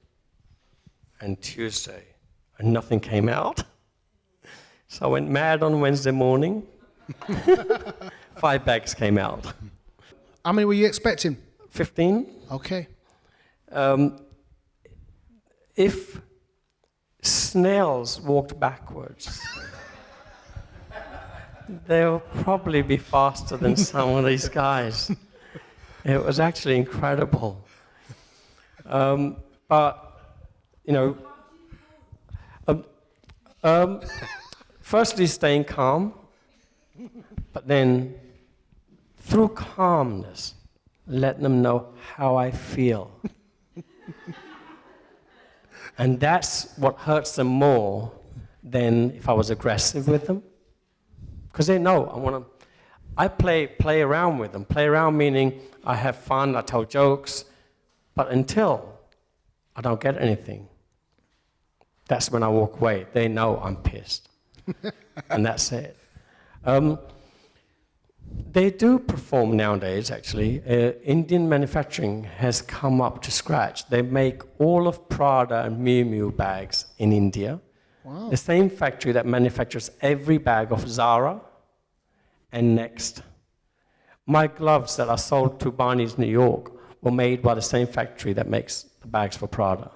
and Tuesday, and nothing came out. So I went mad on Wednesday morning. 5 bags came out. How many were you expecting? 15. Okay. If snails walked backwards, they'll probably be faster than some of these guys. It was actually incredible. But, you know, firstly staying calm, but then through calmness, let them know how I feel. And that's what hurts them more than if I was aggressive with them. Because they know I play around with them. Play around meaning I have fun, I tell jokes, but until I don't get anything, that's when I walk away. They know I'm pissed. And that's it. They do perform nowadays, actually. Indian manufacturing has come up to scratch. They make all of Prada and Miu Miu bags in India. Wow. The same factory that manufactures every bag of Zara and Next. My gloves that are sold to Barney's New York were made by the same factory that makes the bags for Prada.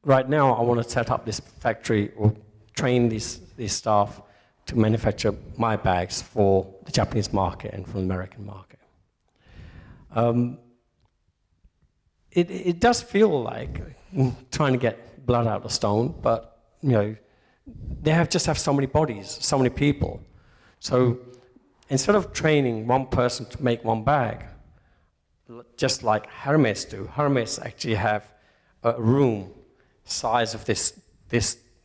Right now, I want to set up this factory or train these staff to manufacture my bags for the Japanese market and for the American market. It does feel like trying to get blood out of stone, but you know, they just have so many bodies, so many people. So instead of training one person to make one bag, just like Hermes do, Hermes actually have a room size of this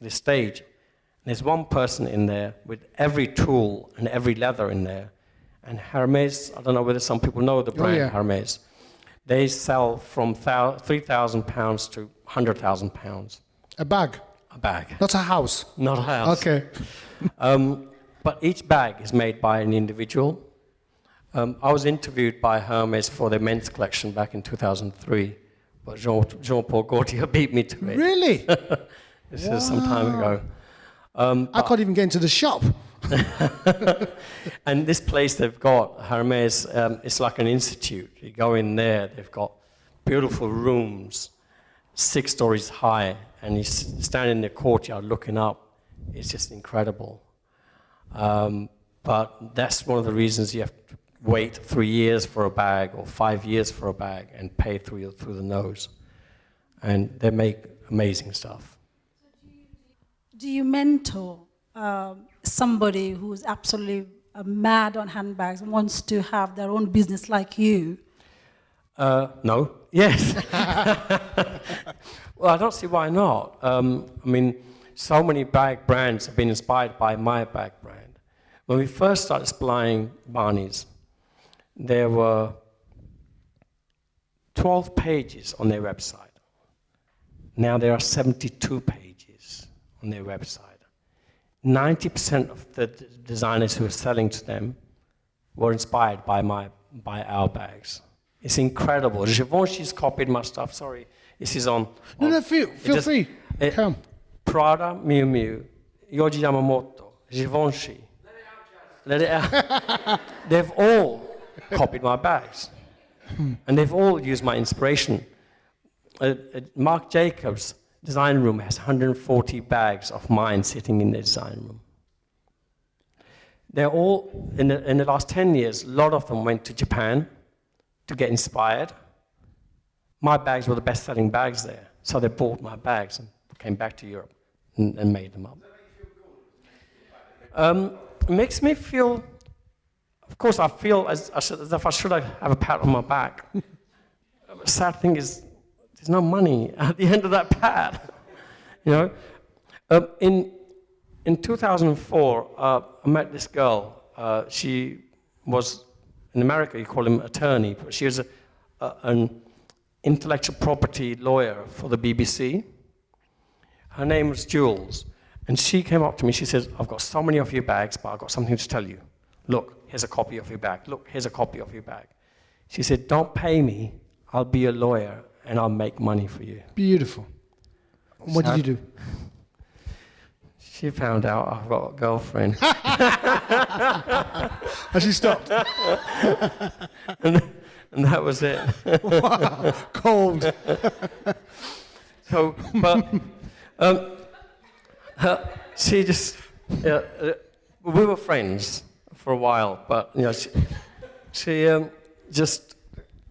stage. There's one person in there with every tool and every leather in there. And Hermes, I don't know whether some people know the brand Hermes, they sell from 3,000 pounds to 100,000 pounds. A bag? A bag. Not a house? Not a house. Okay. But each bag is made by an individual. I was interviewed by Hermes for their men's collection back in 2003, but Jean-Paul Gaultier beat me to it. Really? This is some time ago. I can't even get into the shop. And this place they've got, Hermes, it's like an institute. You go in there, they've got beautiful rooms, 6 stories high, and you stand in the courtyard looking up. It's just incredible. But that's one of the reasons you have to wait 3 years for a bag or 5 years for a bag and pay through the nose. And they make amazing stuff. Do you mentor somebody who's absolutely mad on handbags and wants to have their own business like you? No. Yes. Well, I don't see why not. I mean, so many bag brands have been inspired by my bag brand. When we first started supplying Barney's, there were 12 pages on their website. Now there are 72 pages on their website. 90% of the designers who are selling to them were inspired by our bags. It's incredible. Givenchy's copied my stuff. Sorry, this is on. No, feel free. Come. Prada, Miu Miu, Yohji Yamamoto, Givenchy. Let it out. They've all copied my bags, and they've all used my inspiration. Marc Jacobs, design room has 140 bags of mine sitting in the design room. They're all, in the last 10 years, a lot of them went to Japan to get inspired. My bags were the best-selling bags there, so they bought my bags and came back to Europe and made them up. It makes me feel, of course, I feel as if I should have a pat on my back. The sad thing is, there's no money at the end of that pat. You know, in 2004, I met this girl. She was in America. You call him attorney, but she was an intellectual property lawyer for the BBC. Her name was Jules, and she came up to me. She says, "I've got so many of your bags, but I've got something to tell you. Look, here's a copy of your bag. Look, here's a copy of your bag." She said, "Don't pay me. I'll be a lawyer, and I'll make money for you." Beautiful. And what did you do? She found out I've got a girlfriend. And she stopped. and that was it. Wow. Cold. So, but she just, we were friends for a while, but you know, she just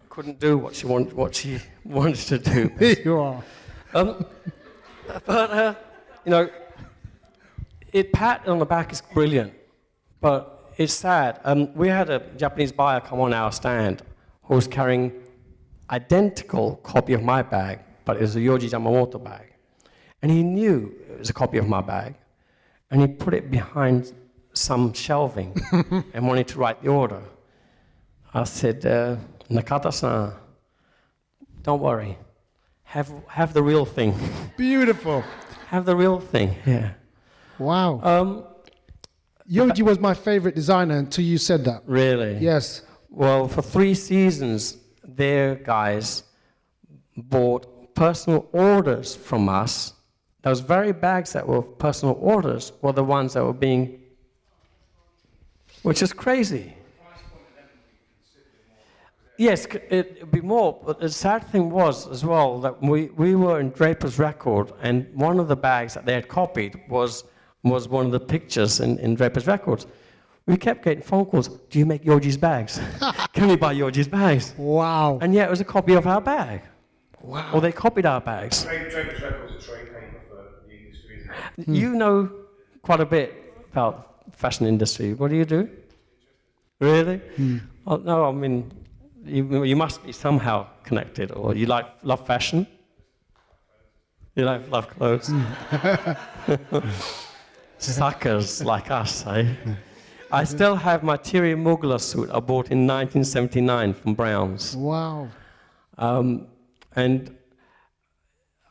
couldn't do what she wanted to do. Here you are. But you know, pat on the back is brilliant, but it's sad. We had a Japanese buyer come on our stand who was carrying identical copy of my bag, but it was a Yohji Yamamoto bag. And he knew it was a copy of my bag, and he put it behind some shelving and wanted to write the order. I said, "Nakata-san, don't worry. Have the real thing." Beautiful. Have the real thing, yeah. Wow. Yohji was my favorite designer until you said that. Really? Yes. Well, for 3 seasons, their guys bought personal orders from us. Those very bags that were personal orders were the ones that were being, which is crazy. Yes, it'd be more, but the sad thing was as well that we were in Draper's Record, and one of the bags that they had copied was one of the pictures in Draper's Records. We kept getting phone calls, "Do you make Yohji's bags? Can we buy Yohji's bags?" Wow. And yet it was a copy of our bag. Wow. Or they copied our bags. Draper's Records a trade name for the industry, isn't it? You know quite a bit about the fashion industry. What do you do? Really? Oh, no, I mean, you must be somehow connected, or you love fashion? You love clothes? Suckers like us, eh? I still have my Thierry Mugler suit I bought in 1979 from Browns. Wow. And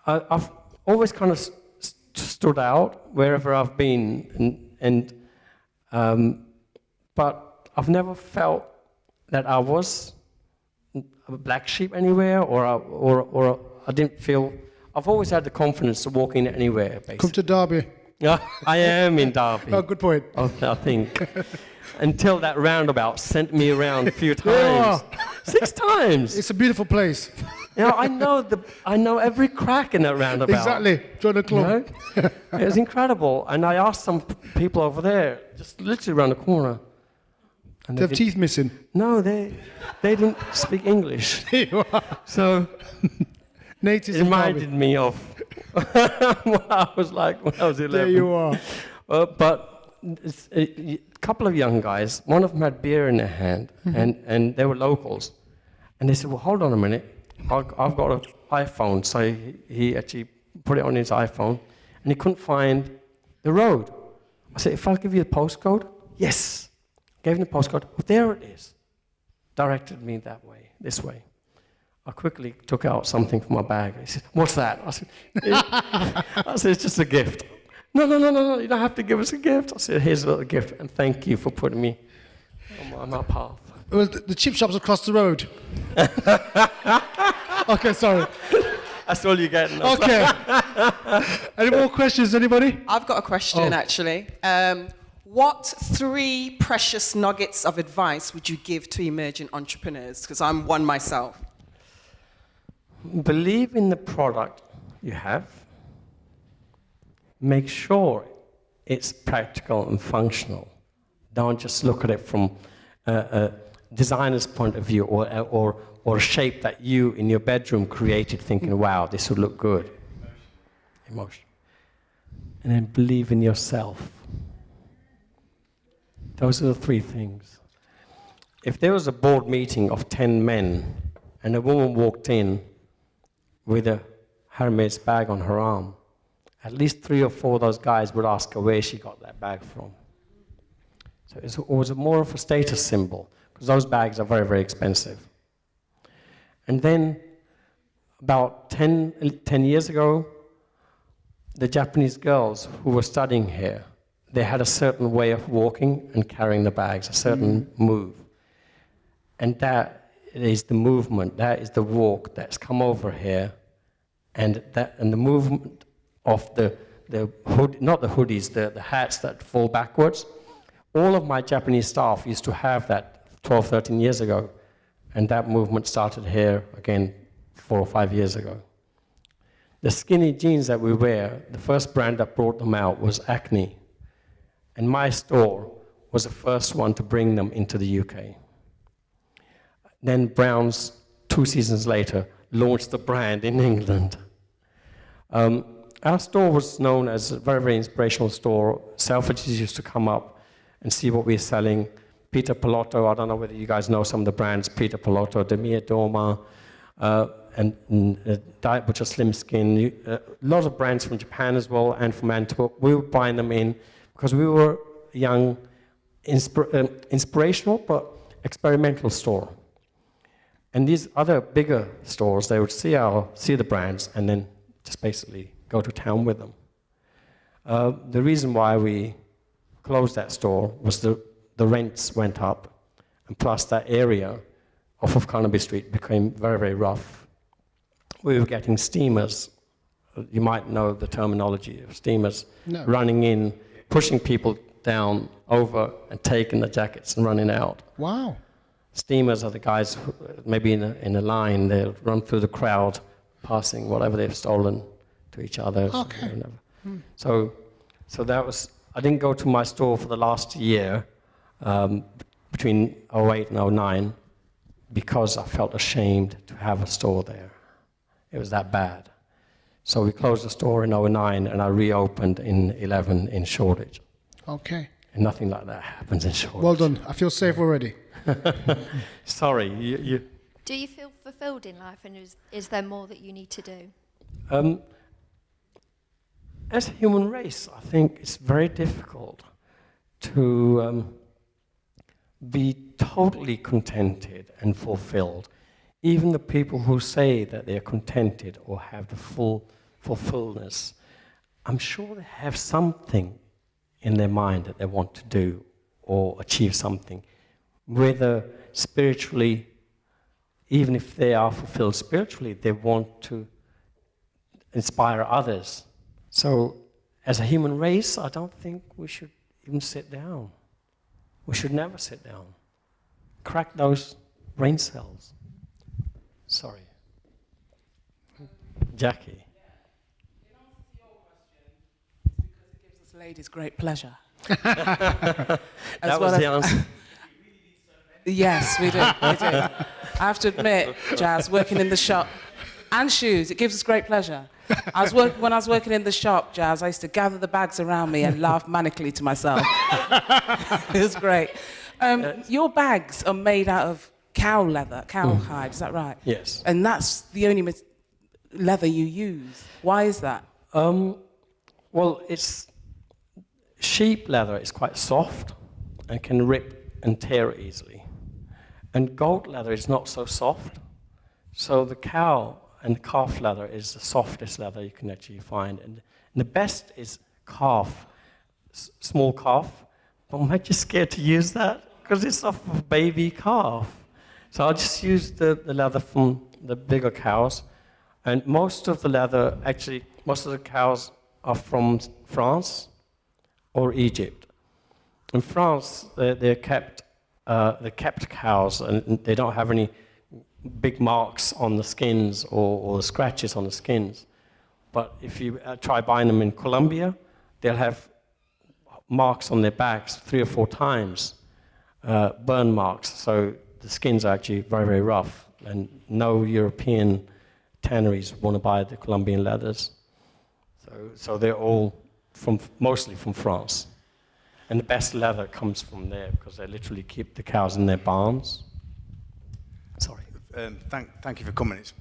I've always kind of stood out wherever I've been, but I've never felt that I was a black sheep anywhere, or I didn't feel. I've always had the confidence to walk in anywhere. Basically. Come to Derby. Yeah, I am in Derby. Oh, good point. I think. Until that roundabout sent me around a few times. 6 times. It's a beautiful place. You know, I know every crack in that roundabout. Exactly. Join the club. You know? It was incredible. And I asked some people over there, just literally around the corner. And They have teeth missing. No, they didn't speak English. Here you are. So Natives it of reminded Derby. me of what I was like when I was 11. There you are. But a couple of young guys, one of them had beer in their hand, and they were locals. And they said, "Well, hold on a minute. I've got an iPhone." So he actually put it on his iPhone, and he couldn't find the road. I said, "If I give you the postcode?" "Yes." Gave him the postcode. "Well, there it is." Directed me that way, this way. I quickly took out something from my bag. He said, "What's that?" I said, "It's just a gift." No, you don't have to give us a gift. I said, "Here's a little gift, and thank you for putting me on my path." Well, the chip shop's across the road. Okay, sorry. That's all you get. Okay. Any more questions, anybody? I've got a question, actually. What 3 precious nuggets of advice would you give to emerging entrepreneurs? Because I'm one myself. Believe in the product you have. make sure it's practical and functional. Don't just look at it from a designer's point of view or a shape that you in your bedroom created thinking, wow, this would look good. Emotion. And then believe in yourself. Those are the three things. If there was a board meeting of 10 men and a woman walked in with a Hermes bag on her arm, at least 3 or 4 of those guys would ask her where she got that bag from. So it was more of a status symbol, because those bags are very, very expensive. And then, about 10 years ago, the Japanese girls who were studying here, they had a certain way of walking and carrying the bags, a certain move. And that is the movement, that is the walk that's come over here, and the movement of the hood, not the hoodies, the hats that fall backwards. All of my Japanese staff used to have that 12, 13 years ago, and that movement started here again 4 or 5 years ago. The skinny jeans that we wear, the first brand that brought them out was Acne, and my store was the first one to bring them into the UK. Then Browns, 2 seasons later, launched the brand in England. Our store was known as a very, very inspirational store. Selfridges used to come up and see what we were selling. Peter Pilotto, I don't know whether you guys know some of the brands, Peter Pilotto, Demir Doma, and Diet Butcher Slim Skin, a lot of brands from Japan as well, and from Antwerp. We were buying them in because we were a young, inspirational but experimental store. And these other bigger stores, they would see the brands and then just basically go to town with them. The reason why we closed that store was the rents went up, and plus that area off of Carnaby Street became very, very rough. We were getting steamers. You might know the terminology of steamers. No. Running in, pushing people down, over, and taking the jackets and running out. Wow. Steamers are the guys who, maybe in a line, they'll run through the crowd, passing whatever they've stolen to each other. Okay. So that was, I didn't go to my store for the last year, between 08 and 09, because I felt ashamed to have a store there. It was that bad. So we closed the store in 09, and I reopened in 11 in Shoreditch. Okay. And nothing like that happens in Shoreditch. Well done. I feel safe already. Sorry. You. Do you feel fulfilled in life, and is there more that you need to do? As a human race, I think it's very difficult to be totally contented and fulfilled. Even the people who say that they're contented or have the full fulfillment, I'm sure they have something in their mind that they want to do or achieve something. Whether spiritually, even if they are fulfilled spiritually, they want to inspire others. So, as a human race, I don't think we should even sit down. We should never sit down. Crack those brain cells. Sorry. Jackie. In answer to your question, it's because it gives us ladies great pleasure. That was the answer. Yes, we do. We do. I have to admit, Jas, working in the shop and shoes, it gives us great pleasure. When I was working in the shop, Jas, I used to gather the bags around me and laugh manically to myself. It was great. Your bags are made out of cow leather, cow hide, is that right? Yes. And that's the only leather you use. Why is that? Well, sheep leather is quite soft and can rip and tear easily. And goat leather is not so soft. So the cow and calf leather is the softest leather you can actually find. And the best is calf, small calf. But I'm actually scared to use that because it's off of a baby calf. So I'll just use the leather from the bigger cows. And most of the leather, actually, most of the cows are from France or Egypt. In France, they're kept cows, and they don't have any big marks on the skins or scratches on the skins. But if you try buying them in Colombia they'll have marks on their backs 3 or 4 times, burn marks. So the skins are actually very, very rough, and no European tanneries want to buy the Colombian leathers. So they're all mostly from France. And the best leather comes from there because they literally keep the cows in their barns. Sorry. Thank you for coming. It's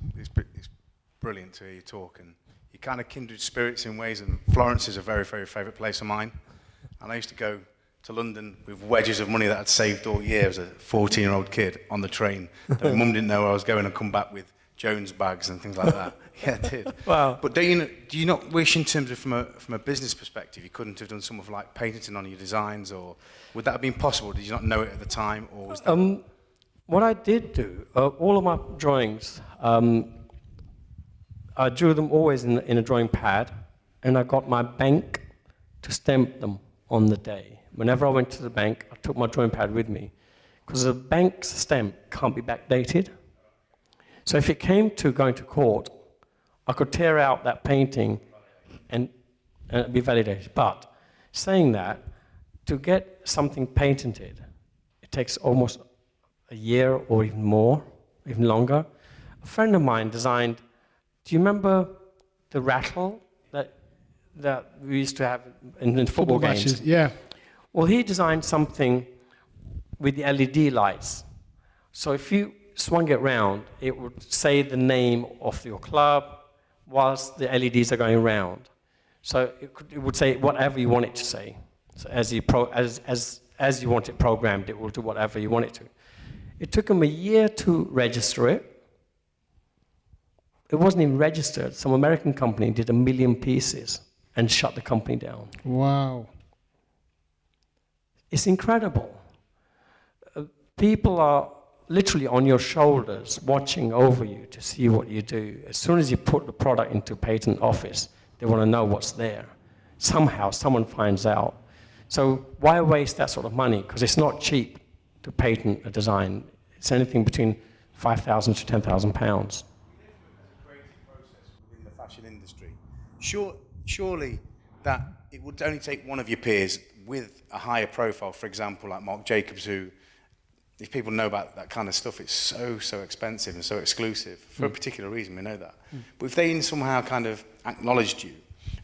brilliant to hear you talk, and you're kind of kindred spirits in ways, and Florence is a very, very favourite place of mine. And I used to go to London with wedges of money that I'd saved all year as a 14-year-old kid on the train. That my mum didn't know where I was going, and come back with Jones bags and things like that. Yeah, I did. Wow. But do you not wish, in terms of from a business perspective, you couldn't have done some of like patenting on your designs, or would that have been possible? Did you not know it at the time, or was that? What I did do, all of my drawings, I drew them always in a drawing pad, and I got my bank to stamp them on the day. Whenever I went to the bank, I took my drawing pad with me, because the bank's stamp can't be backdated. So if it came to going to court, I could tear out that painting and it'd be validated. But saying that, to get something patented, it takes almost a year or even more, even longer. A friend of mine designed, do you remember the rattle that we used to have in football games? Matches, yeah. Well, he designed something with the LED lights. So if you swung it round, it would say the name of your club whilst the LEDs are going round. So it would say whatever you want it to say. So as you want it programmed, it will do whatever you want it to. It took him a year to register it. It wasn't even registered. Some American company did 1 million pieces and shut the company down. Wow. It's incredible. People are literally on your shoulders watching over you to see what you do. As soon as you put the product into patent office, they want to know what's there. Somehow someone finds out. So why waste that sort of money? Because it's not cheap to patent a design. It's anything between £5,000 to £10,000. In the fashion industry, surely that it would only take one of your peers with a higher profile, for example, like Marc Jacobs, who, if people know about that kind of stuff, it's so expensive and so exclusive for a particular reason, we know that. But if they somehow kind of acknowledged you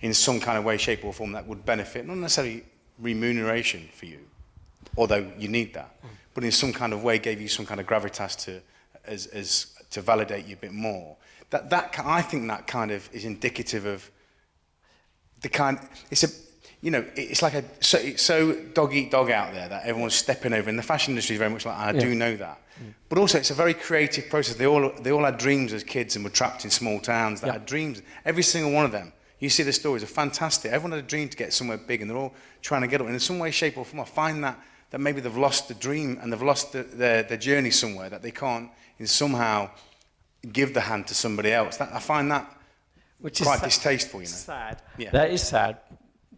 in some kind of way, shape or form that would benefit, not necessarily remuneration for you, although you need that, but in some kind of way gave you some kind of gravitas to validate you a bit more, I think that kind of is indicative of the kind, it's like it's so dog eat dog out there that everyone's stepping over. And the fashion industry is very much like, and I do know that. But also it's a very creative process. They all had dreams as kids and were trapped in small towns that had dreams. Every single one of them. You see the stories are fantastic. Everyone had a dream to get somewhere big, and they're all trying to get it. And in some way, shape or form, I find that maybe they've lost the dream and they've lost their journey somewhere, that they can't somehow give the hand to somebody else. I find that quite distasteful, Sad. Yeah. That is sad.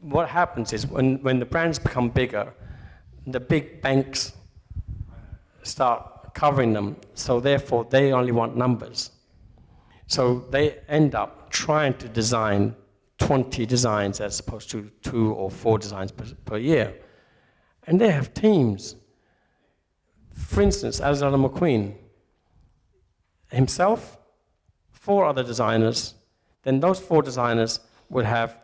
What happens is when the brands become bigger, the big banks start covering them, so therefore they only want numbers. So they end up trying to design 20 designs as opposed to 2 or 4 designs per year. And they have teams. For instance, Alexander McQueen himself, 4 other designers, then those 4 designers would have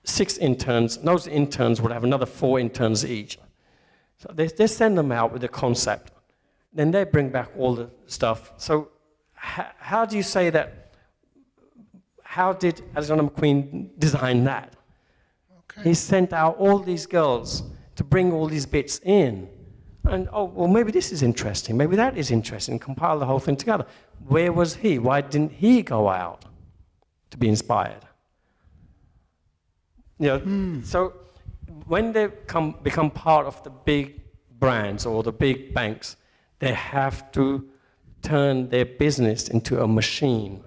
6 interns. Those interns would have another 4 interns each. So they send them out with a concept. Then they bring back all the stuff. So how do you say that? How did Alexander McQueen design that? Okay. He sent out all these girls to bring all these bits in. And, well, maybe this is interesting. Maybe that is interesting. Compile the whole thing together. Where was he? Why didn't he go out to be inspired? So when they become part of the big brands or the big banks, they have to turn their business into a machine.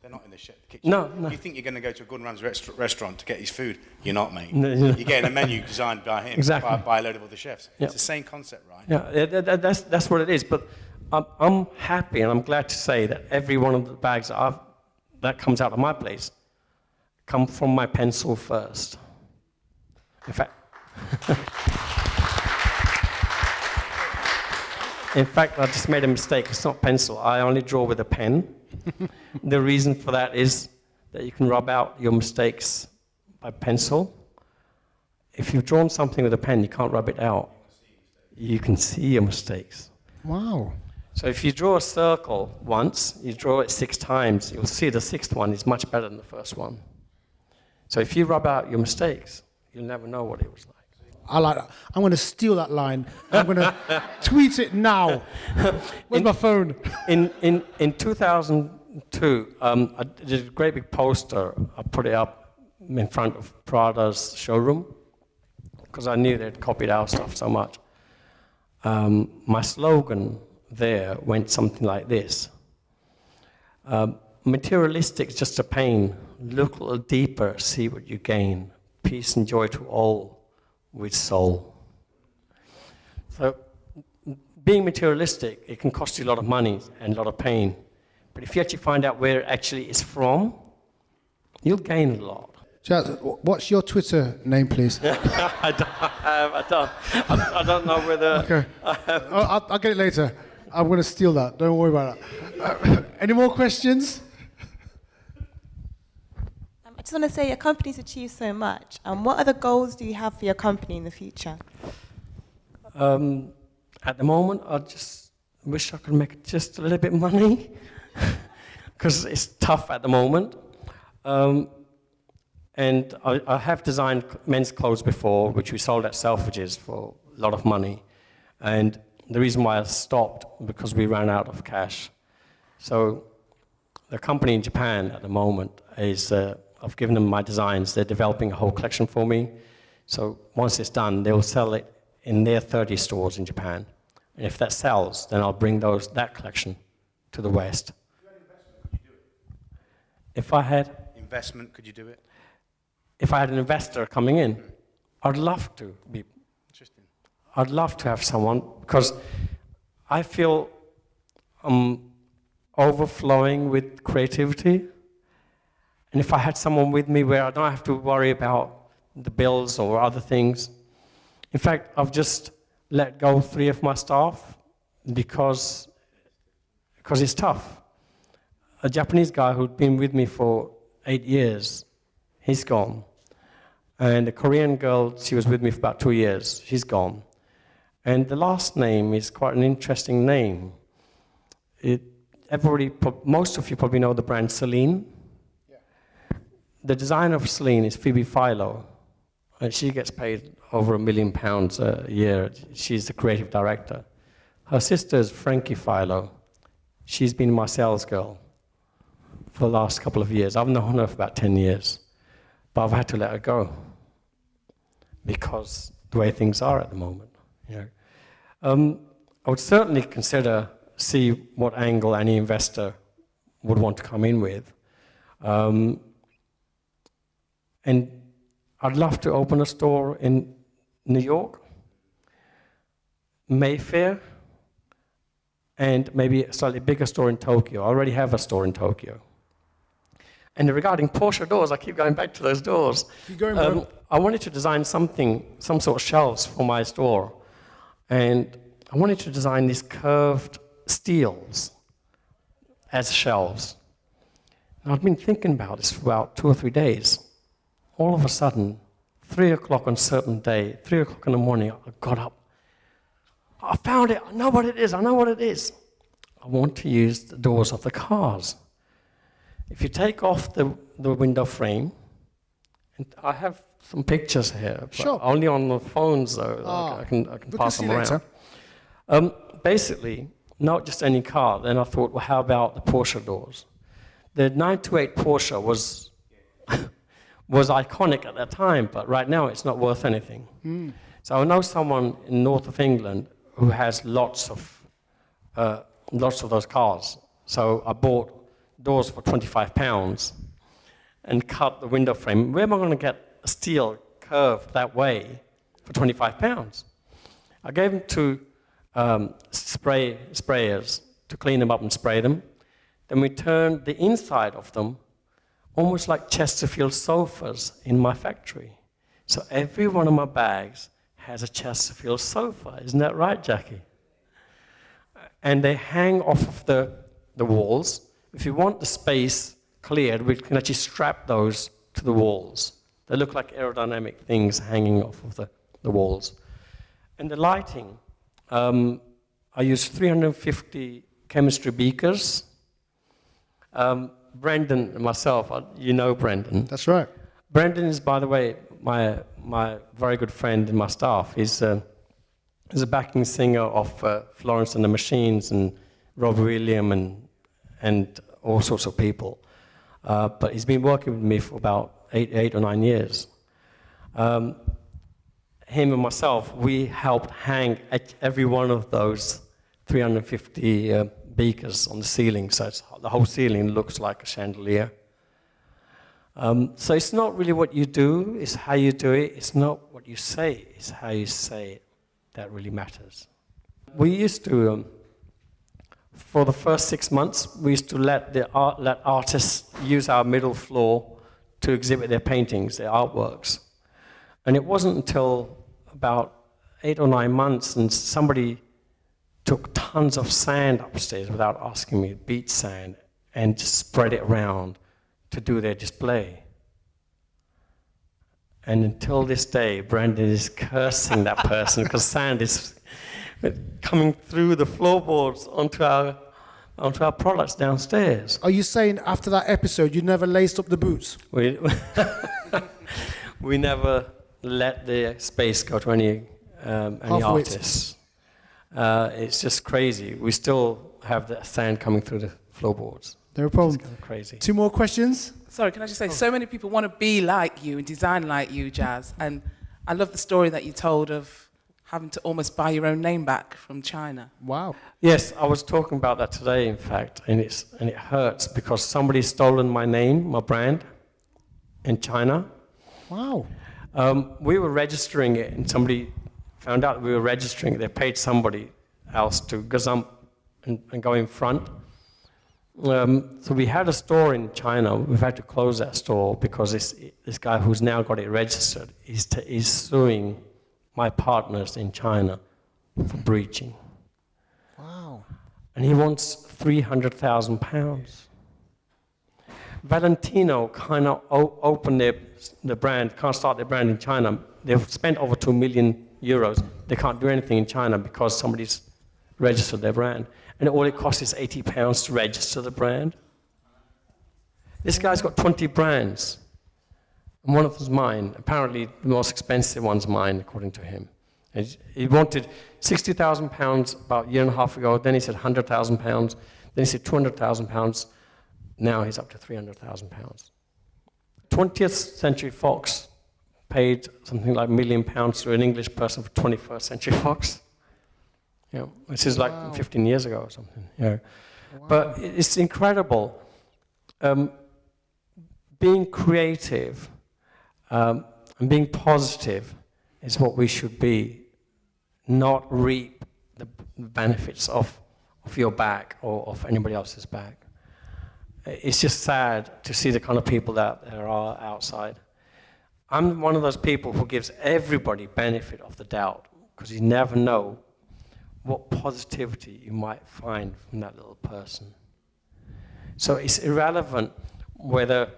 They're not in the kitchen. No. You think you're going to go to a Gordon Ramsay restaurant to get his food? You're not, mate. You're getting a menu designed by him, exactly. by a load of other chefs. Yeah. It's the same concept, right? Yeah, that's what it is. But I'm happy and I'm glad to say that every one of the bags that comes out of my place come from my pencil first. In fact, I just made a mistake. It's not pencil. I only draw with a pen. The reason for that is that you can rub out your mistakes by pencil. If you've drawn something with a pen, you can't rub it out. You can see your mistakes. Wow. So if you draw a circle once, you draw it 6 times, you'll see the 6th one is much better than the first one. So if you rub out your mistakes, you'll never know what it was like. I like that. I'm going to steal that line. I'm going to tweet it now. Where's my phone? In 2002, I did a great big poster. I put it up in front of Prada's showroom because I knew they'd copied our stuff so much. My slogan there went something like this. Materialistic is just a pain. Look a little deeper, see what you gain. Peace and joy to all with soul. So being materialistic, it can cost you a lot of money and a lot of pain. But if you actually find out where it actually is from, you'll gain a lot. Jas, what's your Twitter name, please? I don't know whether... Okay. I'll get it later. I'm going to steal that. Don't worry about that. Any more questions? I just want to say your company's achieved so much. What other goals do you have for your company in the future? At the moment, I just wish I could make just a little bit of money because it's tough at the moment. And I have designed men's clothes before, which we sold at Selfridges for a lot of money. And the reason why I stopped, because we ran out of cash. So the company in Japan at the moment is, I've given them my designs. They're developing a whole collection for me. So once it's done, they'll sell it in their 30 stores in Japan. And if that sells, then I'll bring that collection to the West. If I had investment, could you do it? If I had an investor coming in, I'd love to be. Interesting. I'd love to have someone, because I feel I'm overflowing with creativity. And if I had someone with me where I don't have to worry about the bills or other things. In fact, I've just let go 3 of my staff because it's tough. A Japanese guy who'd been with me for 8 years, he's gone. And a Korean girl, she was with me for about 2 years, she's gone. And the last name is quite an interesting name. Most of you probably know the brand Celine. Yeah. The designer of Celine is Phoebe Philo, and she gets paid over £1 million a year. She's the creative director. Her sister is Frankie Philo. She's been my sales girl for the last couple of years. I've known her for about 10 years, but I've had to let her go because the way things are at the moment. You know. I would certainly see what angle any investor would want to come in with. And I'd love to open a store in New York, Mayfair, and maybe a slightly bigger store in Tokyo. I already have a store in Tokyo. And regarding Porsche doors, I keep going back to those doors. Keep going, bro. I wanted to design some sort of shelves for my store. And I wanted to design these curved steels as shelves. And I've been thinking about this for about 2 or 3 days. All of a sudden, 3 o'clock on a certain day, 3 o'clock in the morning, I got up. I found it. I know what it is. I know what it is. I want to use the doors of the cars. If you take off the window frame, and I have some pictures here, but sure. Only on the phones though. I can pass them around. Basically, not just any car. Then I thought, well, how about the Porsche doors? The 928 Porsche was iconic at that time, but right now it's not worth anything. Mm. So I know someone in north of England who has lots of those cars. So I bought doors for £25 and cut the window frame. Where am I going to get a steel curved that way for £25? I gave them to sprayers to clean them up and spray them. Then we turned the inside of them almost like Chesterfield sofas in my factory. So every one of my bags has a Chesterfield sofa. Isn't that right, Jackie? And they hang off of the walls. If you want the space cleared, we can actually strap those to the walls. They look like aerodynamic things hanging off of the walls. And the lighting, I use 350 chemistry beakers. Brendan and myself, you know Brendan. That's right. Brendan is, by the way, my very good friend in my staff. He's a backing singer of Florence and the Machines and Rob Williams and all sorts of people. But he's been working with me for about eight or 9 years. Him and myself, we helped hang every one of those 350 beakers on the ceiling, so the whole ceiling looks like a chandelier. So it's not really what you do, it's how you do it. It's not what you say, it's how you say it that really matters. We used to, for the first 6 months, we used to let artists use our middle floor to exhibit their paintings, their artworks. And it wasn't until about 8 or 9 months and somebody took tons of sand upstairs without asking me, beach sand, and just spread it around to do their display. And until this day, Brandon is cursing that person because sand is coming through the floorboards onto our products downstairs. Are you saying after that episode you never laced up the boots? We never let the space go to any artists. It's just crazy. We still have the sand coming through the floorboards. No problem. It's kind of crazy. 2 more questions? Sorry, can I just say, so many people want to be like you and design like you, Jas. And I love the story that you told of having to almost buy your own name back from China. Wow. Yes, I was talking about that today, in fact, and it hurts because somebody's stolen my name, my brand, in China. Wow. We were registering it, and somebody found out we were registering it. They paid somebody else to gazump and go in front. So we had a store in China. We've had to close that store because this guy who's now got it registered is suing my partners in China for breaching. Wow. And he wants £300,000. Valentino kind of opened the brand, can't start their brand in China. They've spent over 2 million euros. They can't do anything in China because somebody's registered their brand. And all it costs is £80 to register the brand. This guy's got 20 brands, and one of them's mine. Apparently, the most expensive one's mine, according to him. And he wanted £60,000 about a year and a half ago. Then he said £100,000. Then he said £200,000. Now he's up to £300,000. 20th Century Fox paid something like £1 million to an English person for 21st Century Fox. You know, this is like 15 years ago or something. You know. Wow. But it's incredible. Being creative and being positive is what we should be, not reap the benefits of your back or of anybody else's back. It's just sad to see the kind of people that there are outside. I'm one of those people who gives everybody benefit of the doubt because you never know what positivity you might find from that little person. So it's irrelevant whether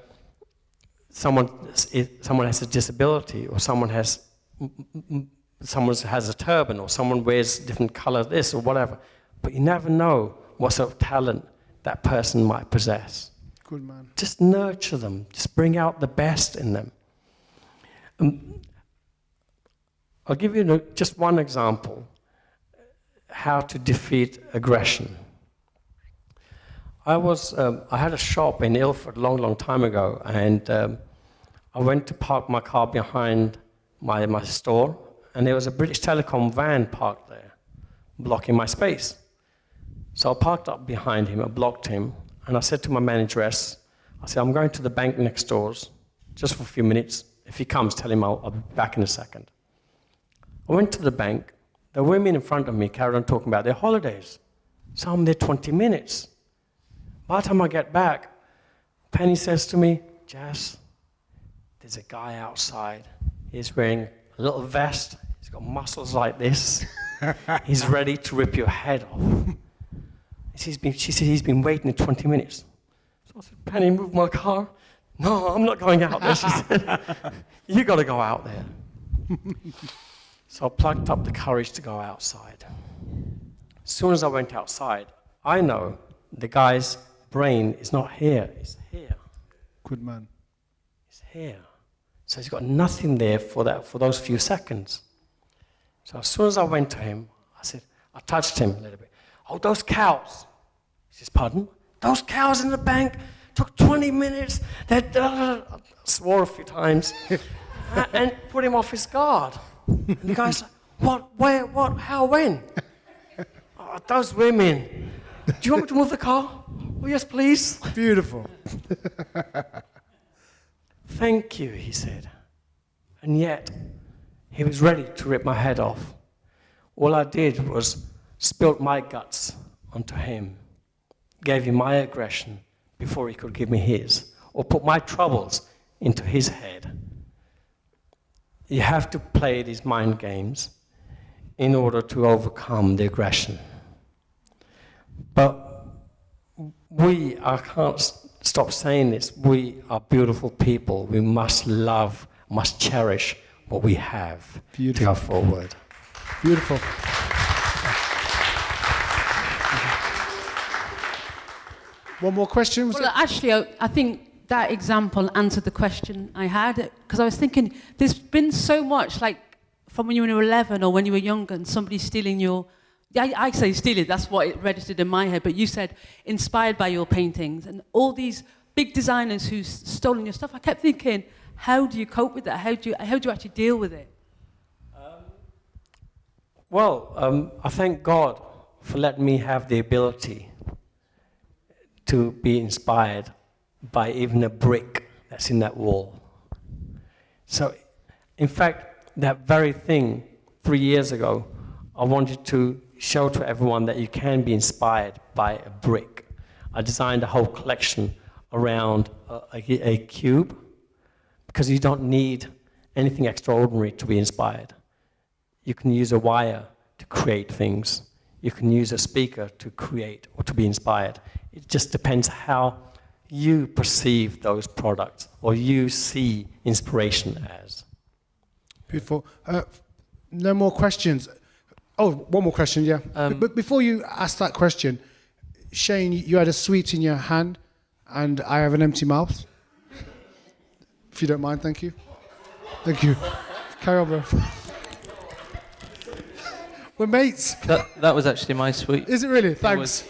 someone has a disability or someone has a turban or someone wears different color this or whatever, but you never know what sort of talent that person might possess. Good man. Just nurture them, just bring out the best in them. I'll give you just one example. How to defeat aggression. I had a shop in Ilford a long time ago, and I went to park my car behind my store, and there was a British Telecom van parked there, blocking my space. So I parked up behind him, I blocked him, and I said to my manageress, I said, I'm going to the bank next doors, just for a few minutes. If he comes, tell him I'll be back in a second. I went to the bank. The women in front of me carried on talking about their holidays. So I'm there 20 minutes. By the time I get back, Penny says to me, Jas, there's a guy outside. He's wearing a little vest. He's got muscles like this. He's ready to rip your head off. She said, he's been waiting 20 minutes. So I said, Penny, move my car. No, I'm not going out there, she said. You got to go out there. So I plucked up the courage to go outside. As soon as I went outside, I know the guy's brain is not here, it's here. Good man. It's here. So he's got nothing there for those few seconds. So as soon as I went to him, I touched him a little bit. Oh, those cows. He says, pardon? Those cows in the bank took 20 minutes. I swore a few times and put him off his guard. And the guy's like, what, where, what, how, when? Oh, those women. Do you want me to move the car? Oh, yes, please. Beautiful. Thank you, he said. And yet, he was ready to rip my head off. All I did was spilt my guts onto him, gave him my aggression before he could give me his, or put my troubles into his head. You have to play these mind games in order to overcome the aggression. But I can't stop saying this, we are beautiful people. We must love, must cherish what we have to go forward. Beautiful. One more question? Well, actually, I think that example answered the question I had, because I was thinking, there's been so much, like, from when you were 11 or when you were younger and somebody stealing your... I say stealing, that's what it registered in my head, but you said inspired by your paintings, and all these big designers who's stolen your stuff. I kept thinking, how do you cope with that? How do you actually deal with it? I thank God for letting me have the ability to be inspired by even a brick that's in that wall. So, in fact, that very thing 3 years ago, I wanted to show to everyone that you can be inspired by a brick. I designed a whole collection around a cube, because you don't need anything extraordinary to be inspired. You can use a wire to create things. You can use a speaker to create or to be inspired. It just depends how you perceive those products or you see inspiration as. Beautiful. No more questions. Oh, one more question, yeah. But before you ask that question, Shane, you had a sweet in your hand and I have an empty mouth. If you don't mind, thank you. Thank you. Carry on, bro. We're mates. That was actually my sweet. Is it really? Thanks.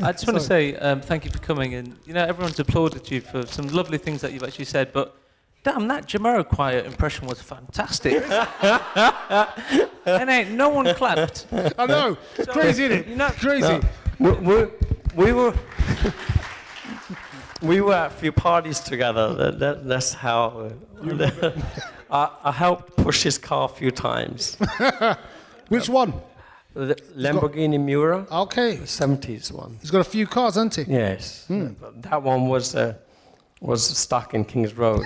I just want to say thank you for coming, and everyone's applauded you for some lovely things that you've actually said, but damn, that Jamiroquai impression was fantastic. And ain't no one clapped. I know. So, crazy, isn't it? Crazy. We were at a few parties together. That's how. I helped push his car a few times. Which one? The Lamborghini Miura. Okay. The 70s one. He's got a few cars, hasn't he? Yes. That one was stuck in King's Road.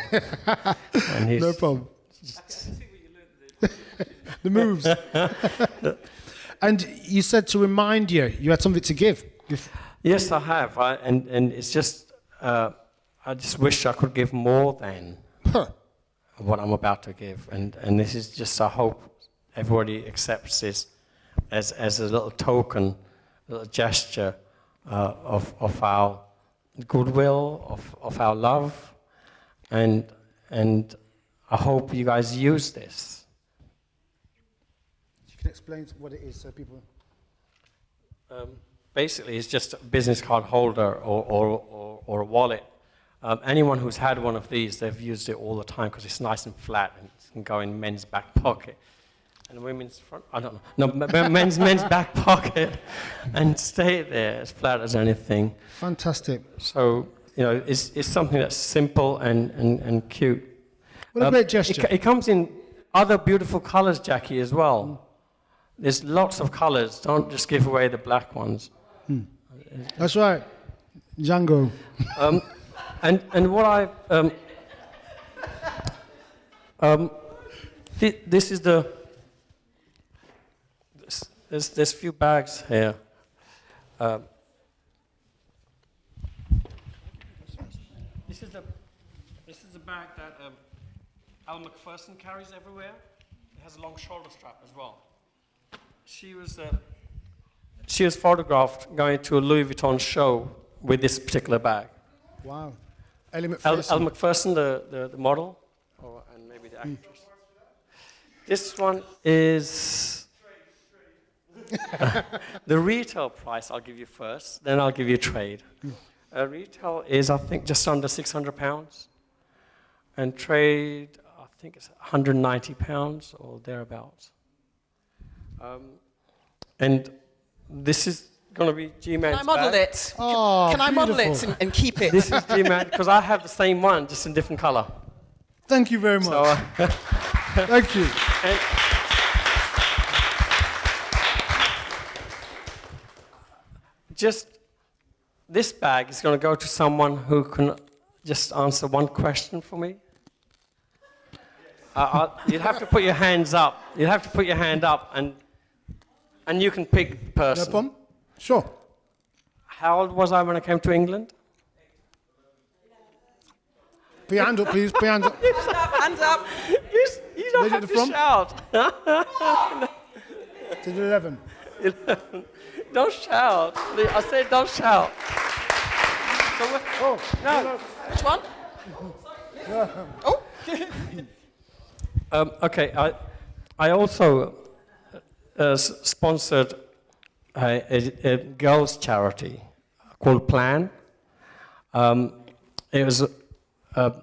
And no problem. The moves. And you said to remind you had something to give. Yes, I have. And it's just, I just wish I could give more than what I'm about to give. And this is just, I hope everybody accepts this as a little token, a little gesture of our goodwill, of our love. And I hope you guys use this. You can explain what it is so people... Basically, it's just a business card holder or a wallet. Anyone who's had one of these, they've used it all the time because it's nice and flat and it can go in men's back pocket. And women's front, I don't know. No, men's back pocket and stay there as flat as anything. Fantastic. So, it's something that's simple and cute. What a great gesture. It comes in other beautiful colors, Jackie, as well. There's lots of colors. Don't just give away the black ones. That's right. Django. And what I this is the there's few bags here. This is the bag that Al McPherson carries everywhere. It has a long shoulder strap as well. She was photographed going to a Louis Vuitton show with this particular bag. Wow. Al McPherson, the model, and maybe the actress. This one is the retail price. I'll give you first, then I'll give you trade. Retail is, I think, just under £600, and trade, I think it's £190 or thereabouts. And this is going to be G-Man's Can I model bag. it? Oh, Can I model it beautiful. and keep it? This is G-Man, because I have the same one, just in different color. Thank you very much. So, Thank you. and just this bag is going to go to someone who can just answer one question for me. You'd have to put your hands up. You'd have to put your hand up, and you can pick the person. No problem? Sure. How old was I when I came to England? Put your hand up, please. Put your hand up. Hands up. You don't have to shout. To the 11. 11. Don't shout. I said don't shout. So no. Which one? Oh. Okay, I also sponsored a girls' charity called Plan. It was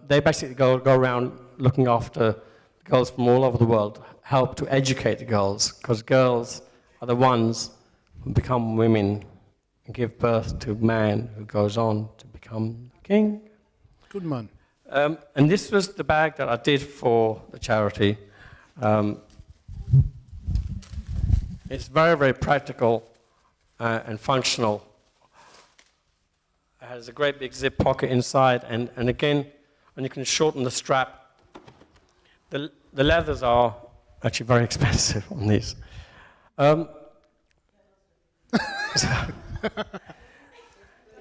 they basically go around looking after girls from all over the world, help to educate the girls, because girls are the ones who become women and give birth to man who goes on to become king. Good man. And this was the bag that I did for the charity. It's very, very practical and functional. It has a great big zip pocket inside, and again, and you can shorten the strap. The leathers are actually very expensive on these.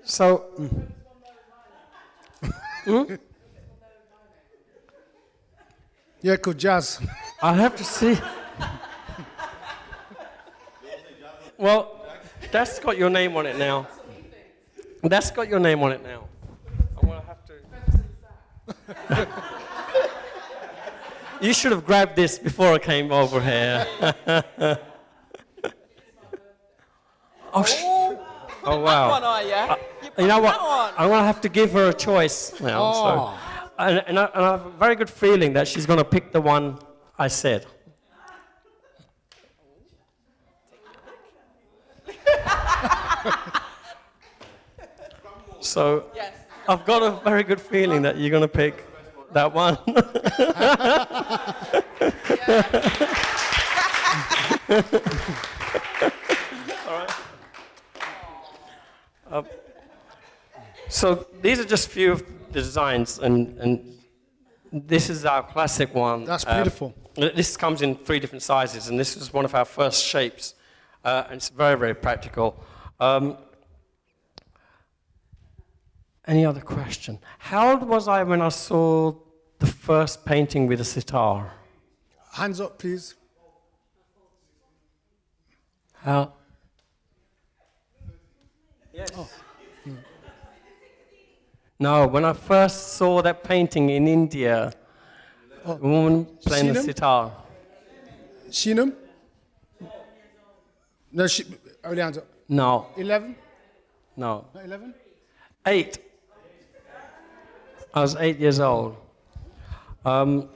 So Yeah, called Jas. I'll have to see. Well, that's got your name on it now. That's got your name on it now. I'm gonna have to. You should have grabbed this before I came over here. Oh wow! That one, are you? You know what? That one. I'm gonna have to give her a choice now. Oh. So. And I have a very good feeling that she's going to pick the one I said. So Yes. I've got a very good feeling that you're going to pick that one. All right. So these are just a few of the designs, and this is our classic one. That's beautiful. This comes in 3 different sizes, and this is one of our first shapes, and it's very, very practical. Any other question? How old was I when I saw the first painting with a sitar? Hands up, please. How? Yes. Oh. No, when I first saw that painting in India, a woman playing the sitar. Sheenam? No, only hands up. No. 11? No. Not 11? 8. I was 8 years old. There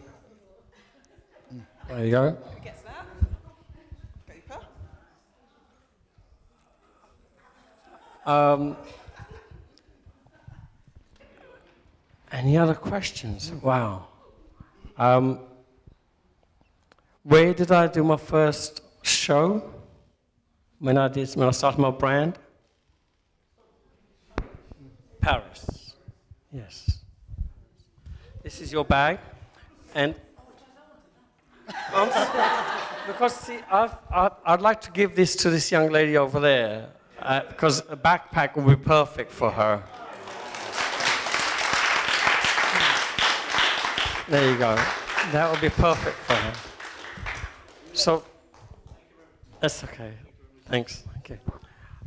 you go. Who gets that? Paper. Any other questions? Wow. Where did I do my first show? When I started my brand? Paris. Yes. This is your bag, and because see, I'd like to give this to this young lady over there because a backpack will be perfect for her. There you go. That would be perfect for her. So that's okay. Thanks. Okay.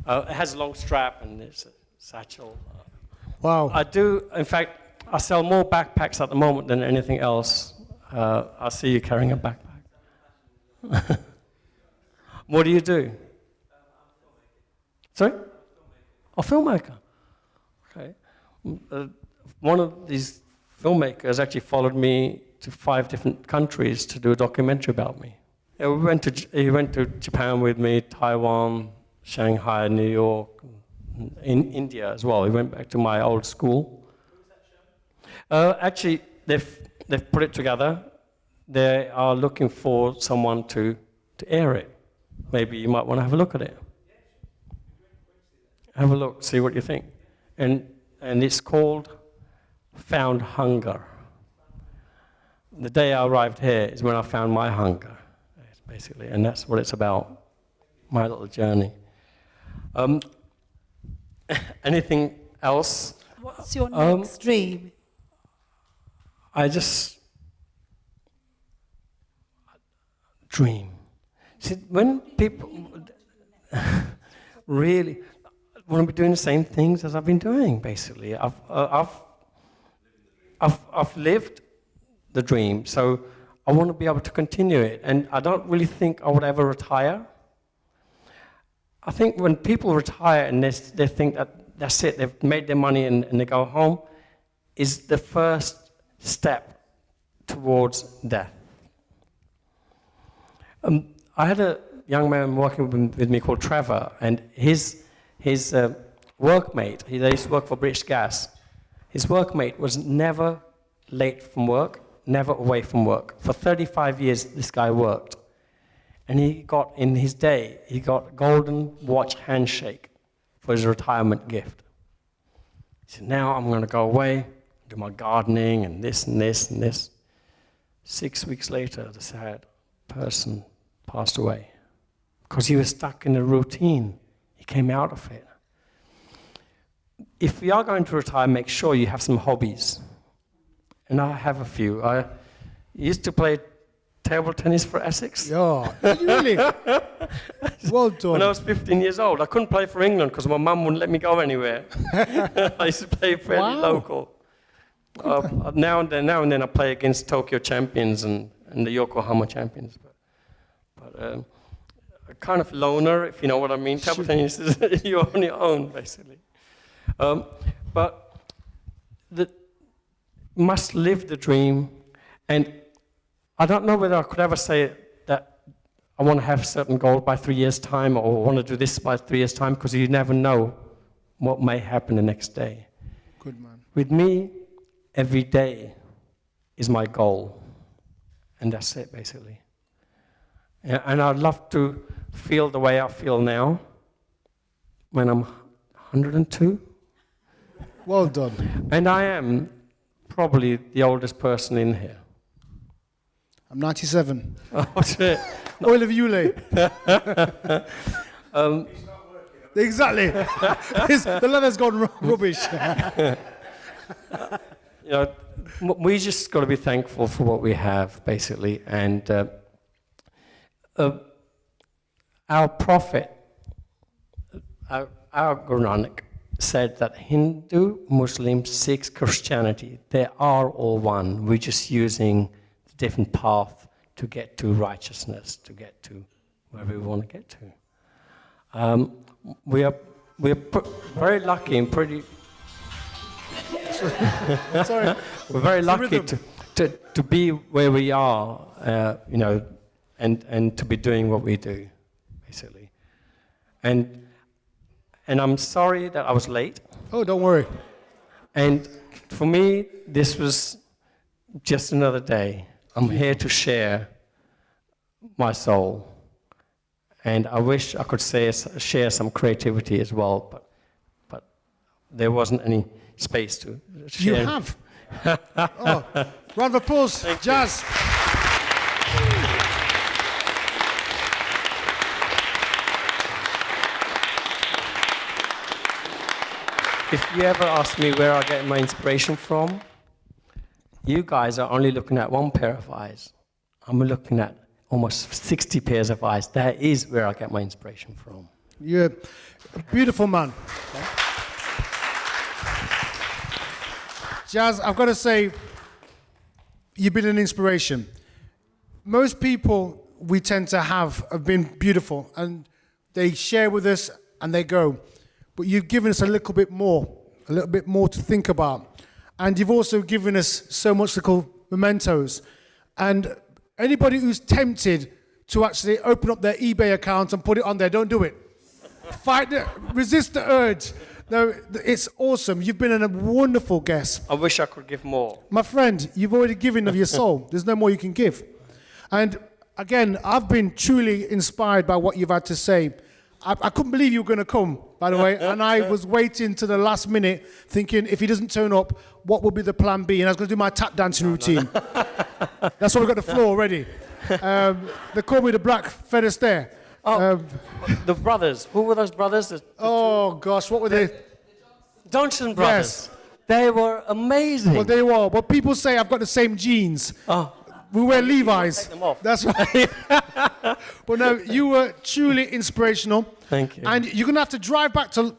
It has a long strap and it's a satchel. Wow. I do, in fact, I sell more backpacks at the moment than anything else. I see you carrying a backpack. What do you do? Sorry? A filmmaker. Okay. One of these filmmakers actually followed me to 5 different countries to do a documentary about me. Yeah, he went to Japan with me, Taiwan, Shanghai, New York, in India as well. He went back to my old school. Actually, they've put it together. They are looking for someone to air it. Maybe you might want to have a look at it. Have a look, see what you think. And it's called Found Hunger. The day I arrived here is when I found my hunger, basically, and that's what it's about, my little journey. Anything else? What's your next dream? I just dream. See, when people really want to be doing the same things as I've been doing, basically, I've lived the dream, so I want to be able to continue it, and I don't really think I would ever retire. I think when people retire and they think that that's it, they've made their money and they go home, is the first step towards death. I had a young man working with me called Trevor, and his workmate, they used to work for British Gas, his workmate was never late from work, never away from work. For 35 years, this guy worked. And he got, in his day, he got a golden watch handshake for his retirement gift. He said, now I'm going to go away, do my gardening and this and this and this. 6 weeks later, the sad person passed away because he was stuck in a routine. He came out of it. If you are going to retire, make sure you have some hobbies. And I have a few. I used to play table tennis for Essex. Yeah, did you really? Well done. When I was 15 years old, I couldn't play for England because my mum wouldn't let me go anywhere. I used to play fairly local. Now and then I play against Tokyo champions and the Yokohama champions. But a kind of loner, if you know what I mean. Table tennis is you're on your own, basically. But must live the dream, and I don't know whether I could ever say that I want to have a certain goal by 3 years' time or want to do this by 3 years' time, because you never know what may happen the next day. Good man. With me, every day is my goal, and that's it, basically. And I'd love to feel the way I feel now when I'm 102. Well done. And I am probably the oldest person in here. I'm 97. Oh, shit. Oil of Yule. Exactly. The leather's gone rubbish. You know, we just got to be thankful for what we have, basically. And our prophet, our Guru Nanak, said that Hindu, Muslim, Sikhs, Christianity, they are all one. We're just using the different path to get to righteousness, to get to where we want to get to. We're very lucky and pretty. Sorry. We're very lucky to be where we are, you know, and to be doing what we do, basically. And I'm sorry that I was late. Oh, don't worry. And for me, this was just another day. I'm here to share my soul. And I wish I could share some creativity as well, but there wasn't any space to share. You have. Oh, round of applause, Jas. If you ever ask me where I get my inspiration from, you guys are only looking at one pair of eyes. I'm looking at almost 60 pairs of eyes. That is where I get my inspiration from. You're a beautiful man. Jas, I've got to say, you've been an inspiration. Most people we tend to have been beautiful, and they share with us and they go. But you've given us a little bit more to think about. And you've also given us so much little mementos. And anybody who's tempted to actually open up their eBay account and put it on there, don't do it. Resist the urge. No, it's awesome. You've been a wonderful guest. I wish I could give more. My friend, you've already given of your soul. There's no more you can give. And again, I've been truly inspired by what you've had to say. I couldn't believe you were going to come, by the way, and I was waiting to the last minute, thinking if he doesn't turn up, what would be the plan B? And I was going to do my tap dancing routine. That's why we've got the floor ready. They call me the Black Feather Stare. The brothers. Who were those brothers? Oh, gosh, what were they? Johnson brothers. Yes. They were amazing. Well, they were. But people say I've got the same jeans. Oh. We wear Levi's. Take them off. That's right. But no, you were truly inspirational. Thank you. And you're going to have to drive back to... Oh,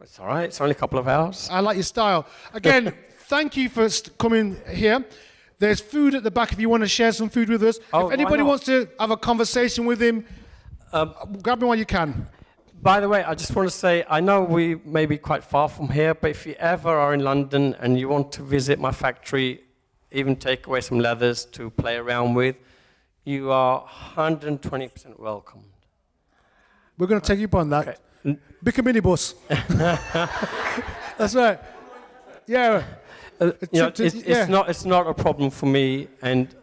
it's all right. It's only a couple of hours. I like your style. Again, thank you for coming here. There's food at the back if you want to share some food with us. If anybody wants to have a conversation with him, grab me while you can. By the way, I just want to say, I know we may be quite far from here, but if you ever are in London and you want to visit my factory, even take away some leathers to play around with, you are 120% welcomed. We're going to take you up on that. Okay. Bick a minibus. That's right. Yeah. It's not a problem for me, and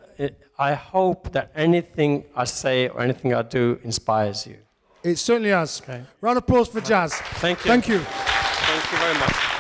I hope that anything I say or anything I do inspires you. It certainly has. Okay. Round of applause for Jas. Thank you. Thank you. Thank you very much.